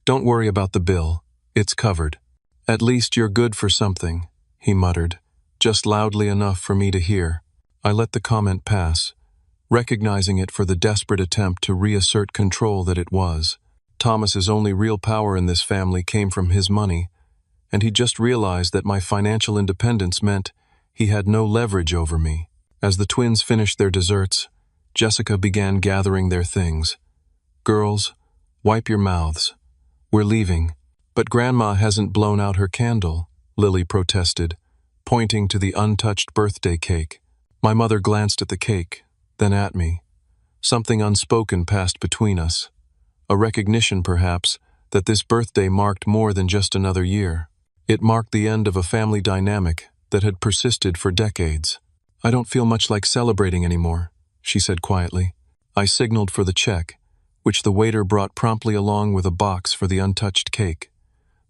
"Don't worry about the bill. It's covered." "At least you're good for something," he muttered, just loudly enough for me to hear. I let the comment pass, recognizing it for the desperate attempt to reassert control that it was. Thomas's only real power in this family came from his money, and he just realized that my financial independence meant he had no leverage over me. As the twins finished their desserts, Jessica began gathering their things. Girls, wipe your mouths. We're leaving. But Grandma hasn't blown out her candle, Lily protested, pointing to the untouched birthday cake. My mother glanced at the cake, then at me. Something unspoken passed between us. A recognition, perhaps, that this birthday marked more than just another year. It marked the end of a family dynamic that had persisted for decades. I don't feel much like celebrating anymore, she said quietly. I signaled for the check, which the waiter brought promptly along with a box for the untouched cake.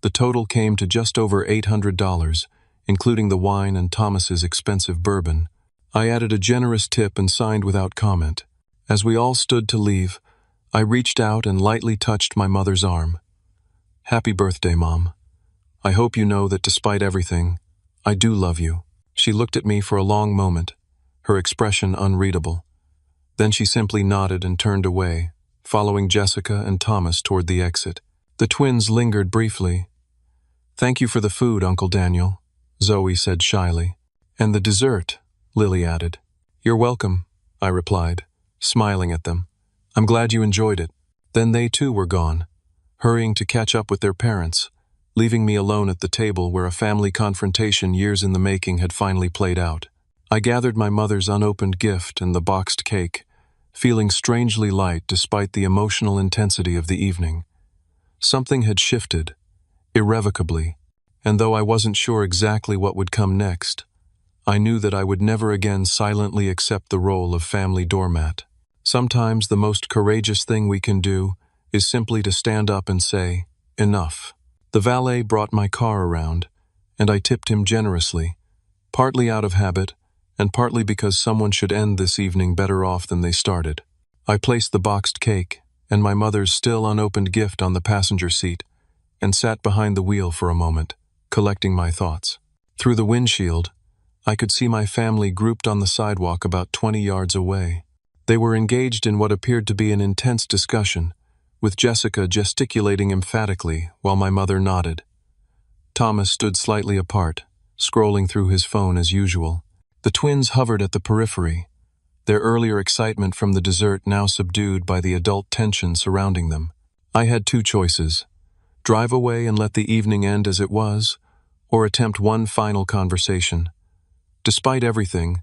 The total came to just over $800, including the wine and Thomas's expensive bourbon. I added a generous tip and signed without comment. As we all stood to leave, I reached out and lightly touched my mother's arm. Happy birthday, Mom. I hope you know that despite everything, I do love you. She looked at me for a long moment, her expression unreadable. Then she simply nodded and turned away, following Jessica and Thomas toward the exit. The twins lingered briefly. Thank you for the food, Uncle Daniel, Zoe said shyly. And the dessert, Lily added. You're welcome, I replied, smiling at them. I'm glad you enjoyed it. Then they too were gone, hurrying to catch up with their parents, leaving me alone at the table where a family confrontation years in the making had finally played out. I gathered my mother's unopened gift and the boxed cake, feeling strangely light despite the emotional intensity of the evening. Something had shifted, irrevocably, and though I wasn't sure exactly what would come next, I knew that I would never again silently accept the role of family doormat. Sometimes the most courageous thing we can do is simply to stand up and say, enough. The valet brought my car around, and I tipped him generously, partly out of habit, and partly because someone should end this evening better off than they started. I placed the boxed cake and my mother's still unopened gift on the passenger seat and sat behind the wheel for a moment, collecting my thoughts. Through the windshield, I could see my family grouped on the sidewalk about 20 yards away. They were engaged in what appeared to be an intense discussion, with Jessica gesticulating emphatically while my mother nodded. Thomas stood slightly apart, scrolling through his phone as usual. The twins hovered at the periphery, their earlier excitement from the dessert now subdued by the adult tension surrounding them. I had two choices: drive away and let the evening end as it was, or attempt one final conversation. Despite everything,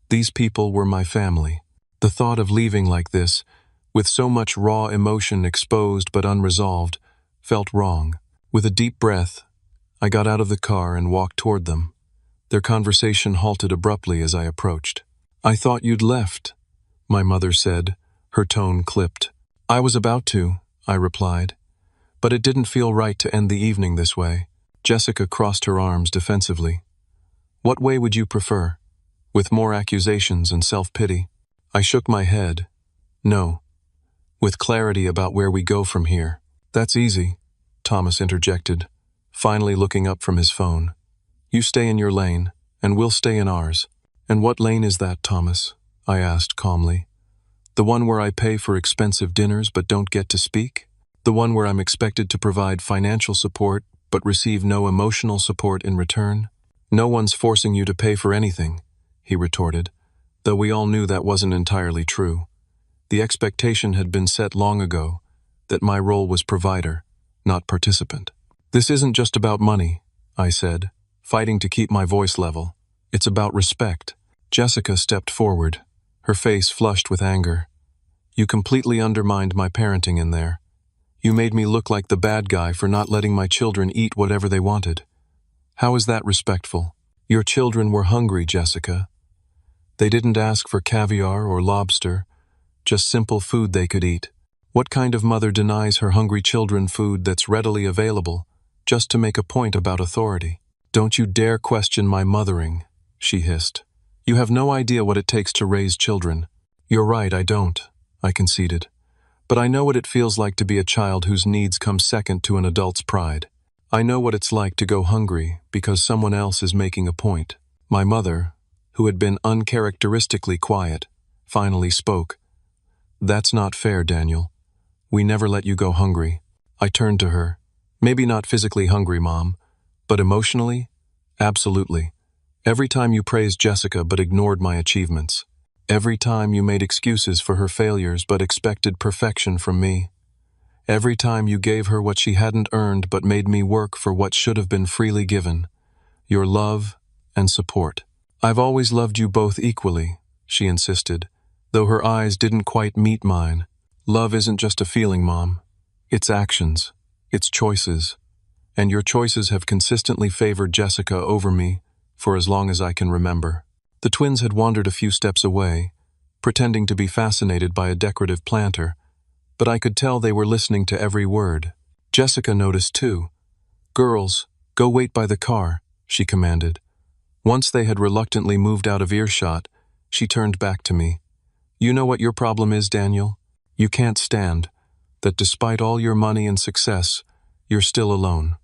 these people were my family. The thought of leaving like this, with so much raw emotion exposed but unresolved, felt wrong. With a deep breath, I got out of the car and walked toward them. Their conversation halted abruptly as I approached. I thought you'd left, my mother said, her tone clipped. I was about to, I replied, but it didn't feel right to end the evening this way. Jessica crossed her arms defensively. What way would you prefer? With more accusations and self-pity? I shook my head. No. With clarity about where we go from here. That's easy, Thomas interjected, finally looking up from his phone. You stay in your lane, and we'll stay in ours. And what lane is that, Thomas? I asked calmly. The one where I pay for expensive dinners but don't get to speak? The one where I'm expected to provide financial support but receive no emotional support in return? No one's forcing you to pay for anything, he retorted, though we all knew that wasn't entirely true. The expectation had been set long ago that my role was provider, not participant. This isn't just about money, I said, fighting to keep my voice level. It's about respect. Jessica stepped forward, her face flushed with anger. You completely undermined my parenting in there. You made me look like the bad guy for not letting my children eat whatever they wanted. How is that respectful? Your children were hungry, Jessica. They didn't ask for caviar or lobster, just simple food they could eat. What kind of mother denies her hungry children food that's readily available, just to make a point about authority? Don't you dare question my mothering, she hissed. You have no idea what it takes to raise children. You're right, I don't, I conceded. But I know what it feels like to be a child whose needs come second to an adult's pride. I know what it's like to go hungry because someone else is making a point. My mother, who had been uncharacteristically quiet, finally spoke. That's not fair, Daniel. We never let you go hungry. I turned to her. Maybe not physically hungry, Mom, but emotionally? Absolutely. Every time you praised Jessica but ignored my achievements. Every time you made excuses for her failures but expected perfection from me. Every time you gave her what she hadn't earned but made me work for what should have been freely given. Your love and support. I've always loved you both equally, she insisted, though her eyes didn't quite meet mine. Love isn't just a feeling, Mom. It's actions. It's choices. And your choices have consistently favored Jessica over me for as long as I can remember. The twins had wandered a few steps away, pretending to be fascinated by a decorative planter, but I could tell they were listening to every word. Jessica noticed too. "Girls, go wait by the car," she commanded. Once they had reluctantly moved out of earshot, she turned back to me. "You know what your problem is, Daniel? You can't stand that despite all your money and success, you're still alone.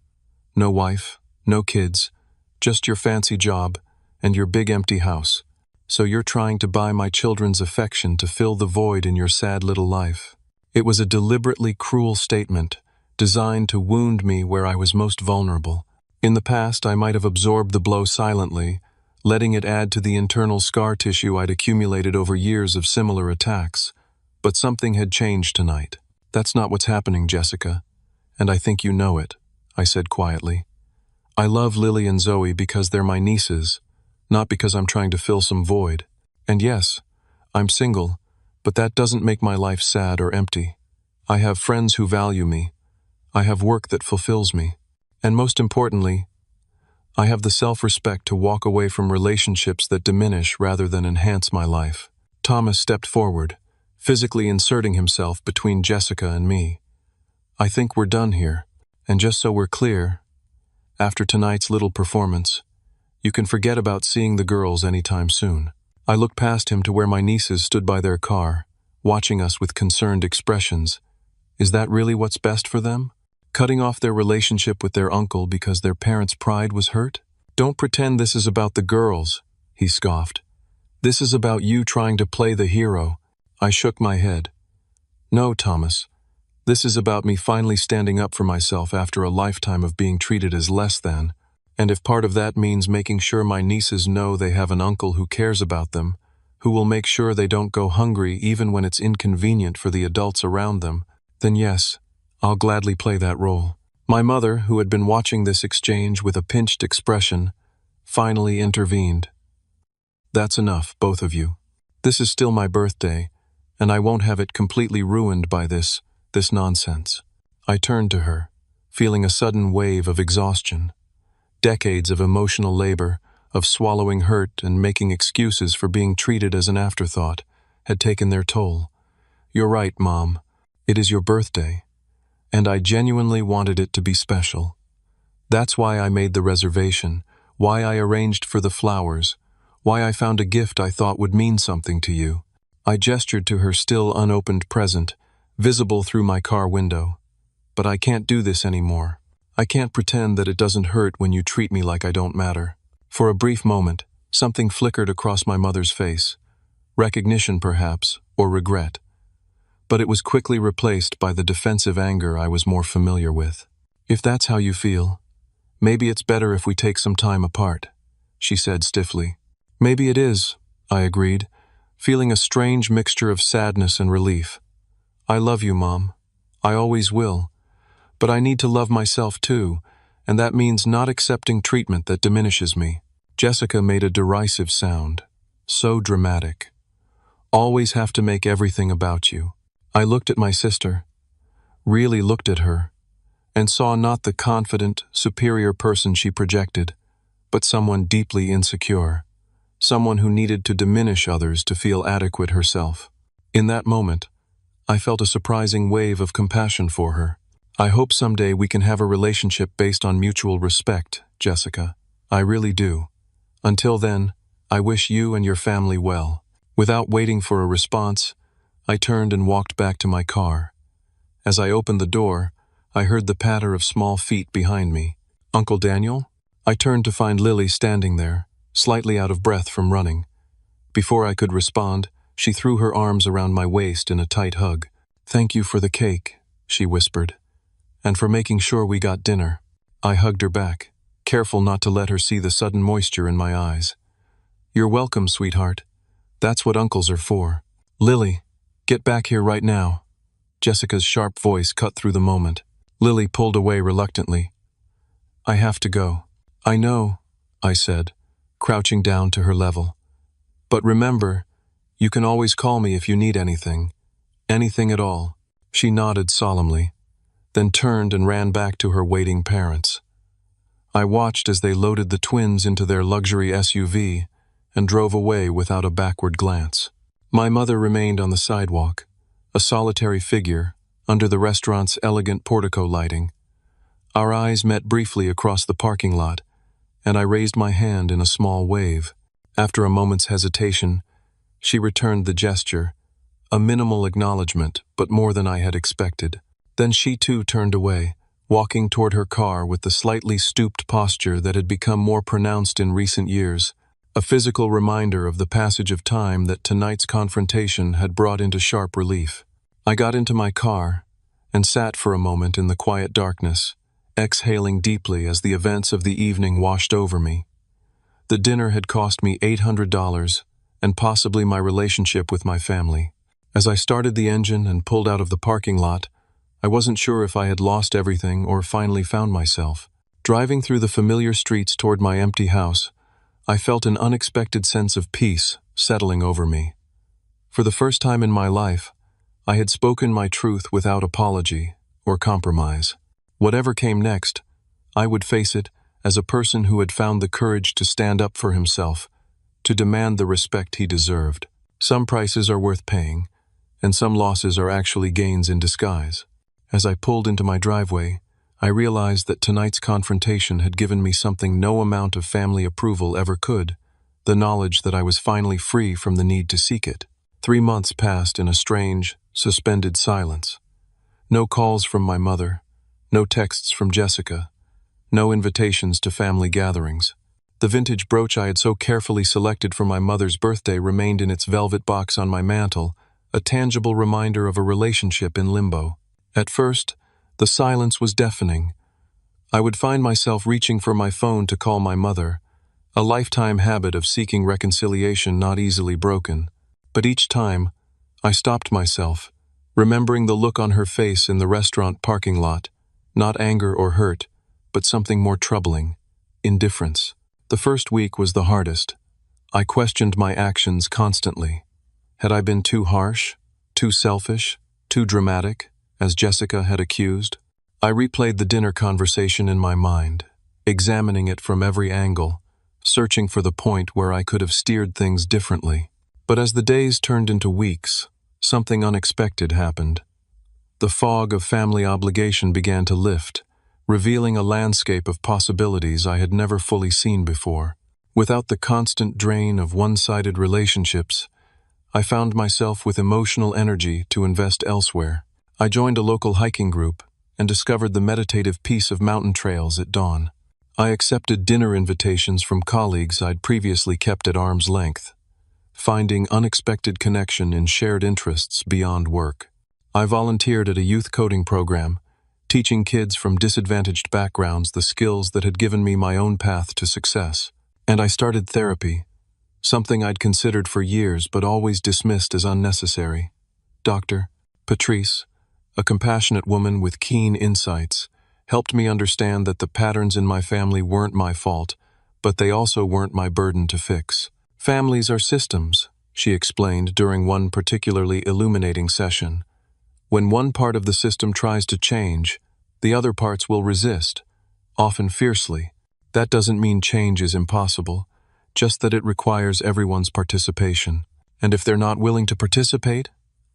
No wife, no kids, just your fancy job and your big empty house. So you're trying to buy my children's affection to fill the void in your sad little life." It was a deliberately cruel statement, designed to wound me where I was most vulnerable. In the past, I might have absorbed the blow silently, letting it add to the internal scar tissue I'd accumulated over years of similar attacks. But something had changed tonight. "That's not what's happening, Jessica, and I think you know it," I said quietly. "I love Lily and Zoe because they're my nieces, not because I'm trying to fill some void. And yes, I'm single, but that doesn't make my life sad or empty. I have friends who value me. I have work that fulfills me. And most importantly, I have the self-respect to walk away from relationships that diminish rather than enhance my life." Thomas stepped forward, physically inserting himself between Jessica and me. "I think we're done here. And just so we're clear, after tonight's little performance, you can forget about seeing the girls anytime soon." I looked past him to where my nieces stood by their car, watching us with concerned expressions. Is that really what's best for them? Cutting off their relationship with their uncle because their parents' pride was hurt? "Don't pretend this is about the girls," he scoffed. "This is about you trying to play the hero." I shook my head. "No, Thomas. This is about me finally standing up for myself after a lifetime of being treated as less than. And if part of that means making sure my nieces know they have an uncle who cares about them, who will make sure they don't go hungry even when it's inconvenient for the adults around them, then yes, I'll gladly play that role." My mother, who had been watching this exchange with a pinched expression, finally intervened. "That's enough, both of you. This is still my birthday, and I won't have it completely ruined by this nonsense." I turned to her, feeling a sudden wave of exhaustion. Decades of emotional labor, of swallowing hurt and making excuses for being treated as an afterthought, had taken their toll. "You're right, Mom. It is your birthday, and I genuinely wanted it to be special. That's why I made the reservation, why I arranged for the flowers, why I found a gift I thought would mean something to you." I gestured to her still unopened present, visible through my car window. "But I can't do this anymore. I can't pretend that it doesn't hurt when you treat me like I don't matter." For a brief moment, something flickered across my mother's face. Recognition, perhaps, or regret. But it was quickly replaced by the defensive anger I was more familiar with. "If that's how you feel, maybe it's better if we take some time apart," she said stiffly. "Maybe it is," I agreed, feeling a strange mixture of sadness and relief. "I love you, Mom. I always will. But I need to love myself too, and that means not accepting treatment that diminishes me." Jessica made a derisive sound. So dramatic. "Always have to make everything about you." I looked at my sister, really looked at her, and saw not the confident, superior person she projected, but someone deeply insecure, someone who needed to diminish others to feel adequate herself. In that moment, I felt a surprising wave of compassion for her. "I hope someday we can have a relationship based on mutual respect, Jessica. I really do. Until then, I wish you and your family well." Without waiting for a response, I turned and walked back to my car. As I opened the door, I heard the patter of small feet behind me. "Uncle Daniel?" I turned to find Lily standing there, slightly out of breath from running. Before I could respond, she threw her arms around my waist in a tight hug. "Thank you for the cake," she whispered, "and for making sure we got dinner." I hugged her back, careful not to let her see the sudden moisture in my eyes. "You're welcome, sweetheart. That's what uncles are for. Lily, get back here right now. Jessica's sharp voice cut through the moment. Lily pulled away reluctantly. I have to go. I know, I said, crouching down to her level. But remember, you can always call me if you need anything. Anything at all. She nodded solemnly, then turned and ran back to her waiting parents. I watched as they loaded the twins into their luxury SUV and drove away without a backward glance. My mother remained on the sidewalk, a solitary figure, under the restaurant's elegant portico lighting. Our eyes met briefly across the parking lot, and I raised my hand in a small wave. After a moment's hesitation, she returned the gesture, a minimal acknowledgement, but more than I had expected. Then she too turned away, walking toward her car with the slightly stooped posture that had become more pronounced in recent years, a physical reminder of the passage of time that tonight's confrontation had brought into sharp relief. I got into my car and sat for a moment in the quiet darkness, exhaling deeply as the events of the evening washed over me. The dinner had cost me $800 and possibly my relationship with my family. As I started the engine and pulled out of the parking lot, I wasn't sure if I had lost everything or finally found myself. Driving through the familiar streets toward my empty house, I felt an unexpected sense of peace settling over me. For the first time in my life, I had spoken my truth without apology or compromise. Whatever came next, I would face it as a person who had found the courage to stand up for himself, to demand the respect he deserved. Some prices are worth paying, and some losses are actually gains in disguise. As I pulled into my driveway, I realized that tonight's confrontation had given me something no amount of family approval ever could, the knowledge that I was finally free from the need to seek it. 3 months passed in a strange, suspended silence. No calls from my mother, no texts from Jessica, no invitations to family gatherings. The vintage brooch I had so carefully selected for my mother's birthday remained in its velvet box on my mantel, a tangible reminder of a relationship in limbo. At first, the silence was deafening. I would find myself reaching for my phone to call my mother, a lifetime habit of seeking reconciliation not easily broken. But each time, I stopped myself, remembering the look on her face in the restaurant parking lot, not anger or hurt, but something more troubling, indifference. The first week was the hardest. I questioned my actions constantly. Had I been too harsh, too selfish, too dramatic, as Jessica had accused? I replayed the dinner conversation in my mind, examining it from every angle, searching for the point where I could have steered things differently. But as the days turned into weeks, something unexpected happened. The fog of family obligation began to lift, revealing a landscape of possibilities I had never fully seen before. Without the constant drain of one-sided relationships, I found myself with emotional energy to invest elsewhere. I joined a local hiking group and discovered the meditative peace of mountain trails at dawn. I accepted dinner invitations from colleagues I'd previously kept at arm's length, finding unexpected connection in shared interests beyond work. I volunteered at a youth coding program, teaching kids from disadvantaged backgrounds the skills that had given me my own path to success. And I started therapy, something I'd considered for years but always dismissed as unnecessary. Dr. Patrice, a compassionate woman with keen insights, helped me understand that the patterns in my family weren't my fault, but they also weren't my burden to fix. Families are systems, she explained during one particularly illuminating session. When one part of the system tries to change, the other parts will resist, often fiercely. That doesn't mean change is impossible, just that it requires everyone's participation. And if they're not willing to participate?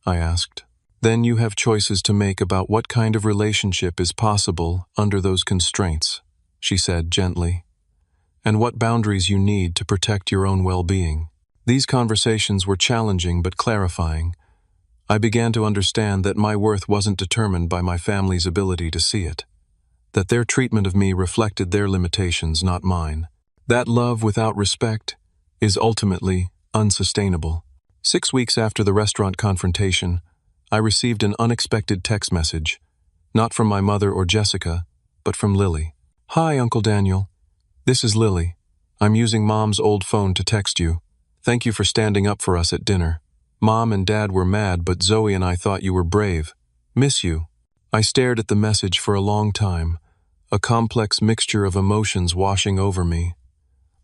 I asked. Then you have choices to make about what kind of relationship is possible under those constraints, she said gently, and what boundaries you need to protect your own well-being. These conversations were challenging but clarifying. I began to understand that my worth wasn't determined by my family's ability to see it, that their treatment of me reflected their limitations, not mine. That love without respect is ultimately unsustainable. 6 weeks after the restaurant confrontation, I received an unexpected text message, not from my mother or Jessica, but from Lily. Hi, Uncle Daniel. This is Lily. I'm using Mom's old phone to text you. Thank you for standing up for us at dinner. Mom and Dad were mad, but Zoe and I thought you were brave. Miss you." I stared at the message for a long time, a complex mixture of emotions washing over me.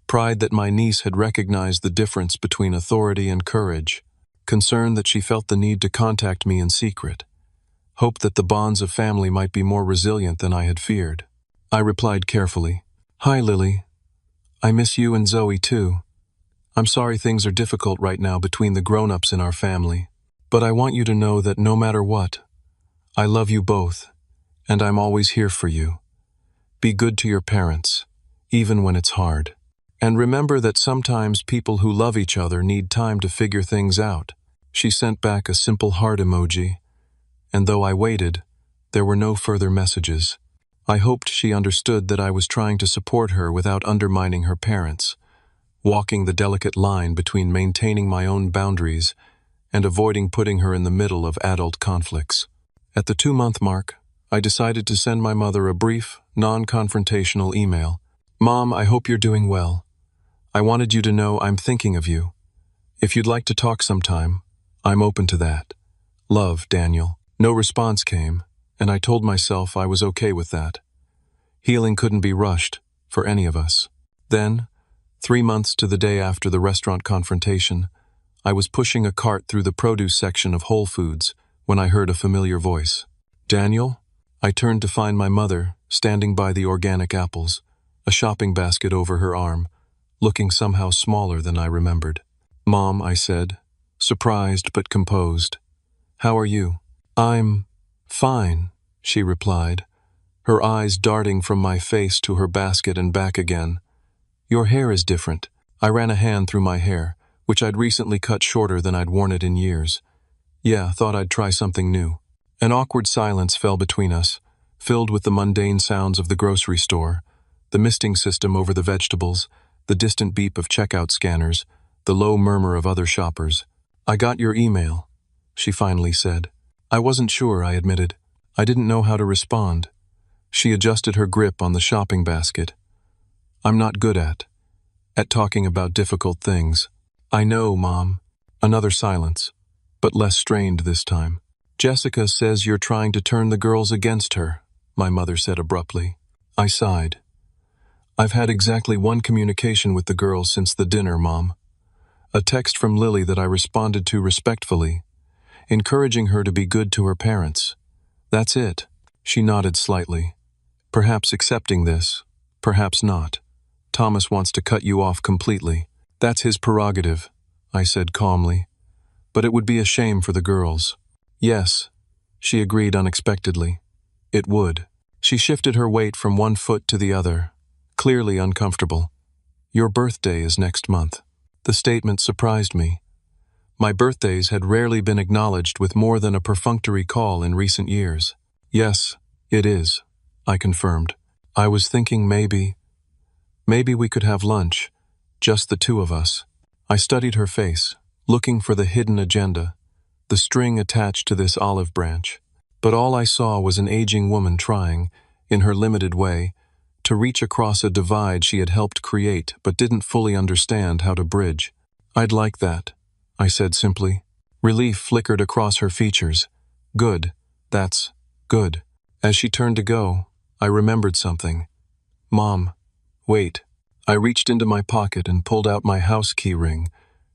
Pride that my niece had recognized the difference between authority and courage, concern that she felt the need to contact me in secret, hope that the bonds of family might be more resilient than I had feared. I replied carefully, "Hi, Lily. I miss you and Zoe too. I'm sorry things are difficult right now between the grown-ups in our family, but I want you to know that no matter what, I love you both, and I'm always here for you. Be good to your parents, even when it's hard. And remember that sometimes people who love each other need time to figure things out." She sent back a simple heart emoji, and though I waited, there were no further messages. I hoped she understood that I was trying to support her without undermining her parents, walking the delicate line between maintaining my own boundaries and avoiding putting her in the middle of adult conflicts. At the 2-month mark, I decided to send my mother a brief, non-confrontational email. "Mom, I hope you're doing well. I wanted you to know I'm thinking of you. If you'd like to talk sometime, I'm open to that. Love, Daniel." No response came, and I told myself I was okay with that. Healing couldn't be rushed, for any of us. Then, 3 months to the day after the restaurant confrontation, I was pushing a cart through the produce section of Whole Foods when I heard a familiar voice. "Daniel?" I turned to find my mother, standing by the organic apples, a shopping basket over her arm, looking somehow smaller than I remembered. "Mom," I said, surprised but composed. "How are you?" "I'm fine," she replied, her eyes darting from my face to her basket and back again. "Your hair is different." I ran a hand through my hair, which I'd recently cut shorter than I'd worn it in years. "Yeah, thought I'd try something new." An awkward silence fell between us, filled with the mundane sounds of the grocery store, the misting system over the vegetables, the distant beep of checkout scanners, the low murmur of other shoppers. "I got your email," she finally said. "I wasn't sure," I admitted. "I didn't know how to respond." She adjusted her grip on the shopping basket. "I'm not good at talking about difficult things." "I know, Mom." Another silence, but less strained this time. "Jessica says you're trying to turn the girls against her," my mother said abruptly. I sighed. "I've had exactly one communication with the girls since the dinner, Mom. A text from Lily that I responded to respectfully, encouraging her to be good to her parents. That's it." She nodded slightly. "Perhaps accepting this, perhaps not. Thomas wants to cut you off completely. That's his prerogative," I said calmly. "But it would be a shame for the girls." "Yes," she agreed unexpectedly. "It would." She shifted her weight from one foot to the other, clearly uncomfortable. "Your birthday is next month." The statement surprised me. My birthdays had rarely been acknowledged with more than a perfunctory call in recent years. "Yes, it is," I confirmed. "I was thinking maybe we could have lunch, just the two of us." I studied her face, looking for the hidden agenda, the string attached to this olive branch. But all I saw was an aging woman trying, in her limited way, to reach across a divide she had helped create but didn't fully understand how to bridge. "I'd like that," I said simply. Relief flickered across her features. "Good. That's good." As she turned to go, I remembered something. "Mom, wait." I reached into my pocket and pulled out my house key ring,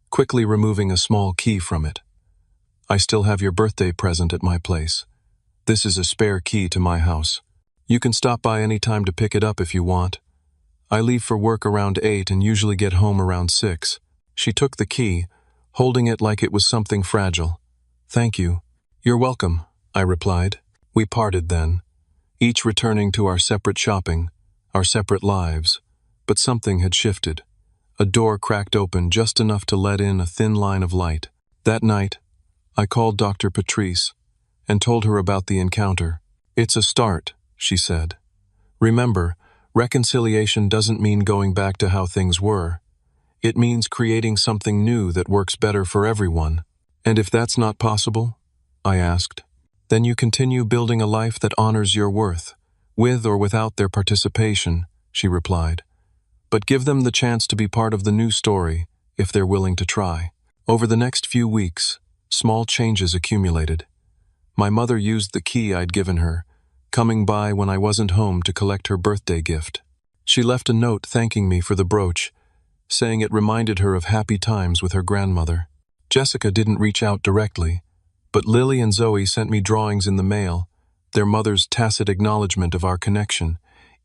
quickly removing a small key from it. "I still have your birthday present at my place. This is a spare key to my house. You can stop by any time to pick it up if you want. I leave for work around 8 and usually get home around 6. She took the key, holding it like it was something fragile. "Thank you." "You're welcome," I replied. We parted then, each returning to our separate shopping, our separate lives. But something had shifted. A door cracked open just enough to let in a thin line of light. That night, I called Dr. Patrice and told her about the encounter. "It's a start," she said. "Remember, reconciliation doesn't mean going back to how things were. It means creating something new that works better for everyone." "And if that's not possible?" I asked. "Then you continue building a life that honors your worth, with or without their participation," she replied. "But give them the chance to be part of the new story, if they're willing to try. Over the next few weeks, small changes accumulated. My mother used the key I'd given her, coming by when I wasn't home to collect her birthday gift. She left a note thanking me for the brooch, saying it reminded her of happy times with her grandmother. Jessica didn't reach out directly, but Lily and Zoe sent me drawings in the mail, their mother's tacit acknowledgement of our connection,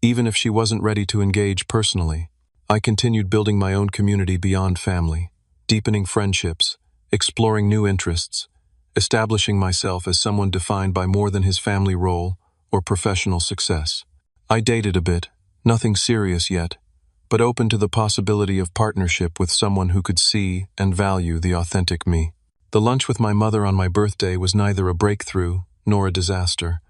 even if she wasn't ready to engage personally. I continued building my own community beyond family, deepening friendships, exploring new interests, establishing myself as someone defined by more than his family role or professional success. I dated a bit, nothing serious yet, but open to the possibility of partnership with someone who could see and value the authentic me. The lunch with my mother on my birthday was neither a breakthrough nor a disaster.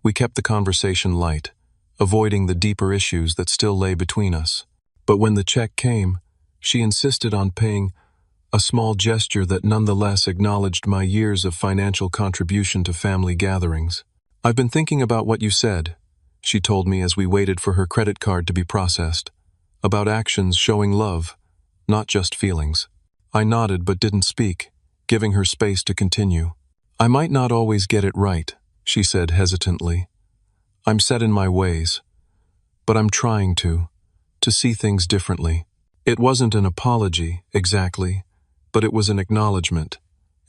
We kept the conversation light, avoiding the deeper issues that still lay between us. But when the check came, she insisted on paying, a small gesture that nonetheless acknowledged my years of financial contribution to family gatherings. "I've been thinking about what you said," she told me as we waited for her credit card to be processed, "about actions showing love, not just feelings." I nodded but didn't speak, giving her space to continue. "I might not always get it right," she said hesitantly. "I'm set in my ways, but I'm trying to see things differently." It wasn't an apology, exactly, but it was an acknowledgement,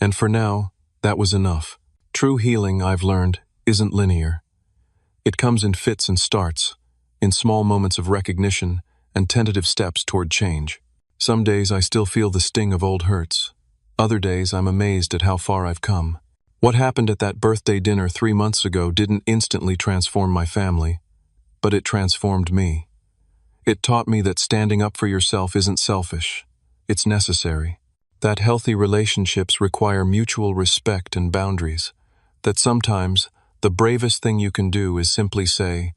and for now, that was enough. True healing, I've learned, isn't linear. It comes in fits and starts, in small moments of recognition and tentative steps toward change. Some days I still feel the sting of old hurts. Other days I'm amazed at how far I've come. What happened at that birthday dinner 3 months ago didn't instantly transform my family, but it transformed me. It taught me that standing up for yourself isn't selfish, it's necessary. That healthy relationships require mutual respect and boundaries. That sometimes the bravest thing you can do is simply say,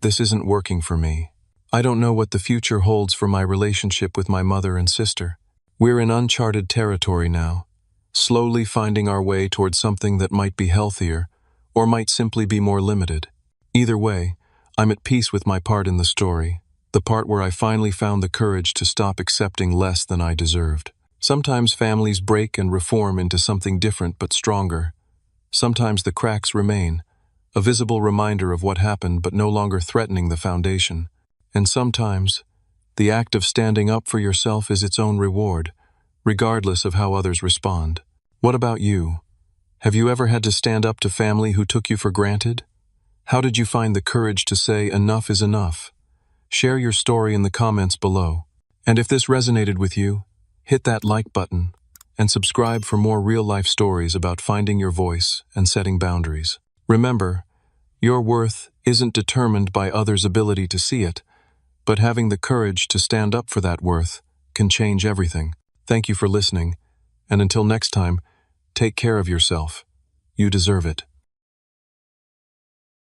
"This isn't working for me." I don't know what the future holds for my relationship with my mother and sister. We're in uncharted territory now, slowly finding our way towards something that might be healthier or might simply be more limited. Either way, I'm at peace with my part in the story, the part where I finally found the courage to stop accepting less than I deserved. Sometimes families break and reform into something different but stronger. Sometimes the cracks remain, a visible reminder of what happened but no longer threatening the foundation. And sometimes, the act of standing up for yourself is its own reward, regardless of how others respond. What about you? Have you ever had to stand up to family who took you for granted? How did you find the courage to say enough is enough? Share your story in the comments below. And if this resonated with you, hit that like button and subscribe for more real-life stories about finding your voice and setting boundaries. Remember, your worth isn't determined by others' ability to see it, but having the courage to stand up for that worth can change everything. Thank you for listening, and until next time, take care of yourself. You deserve it.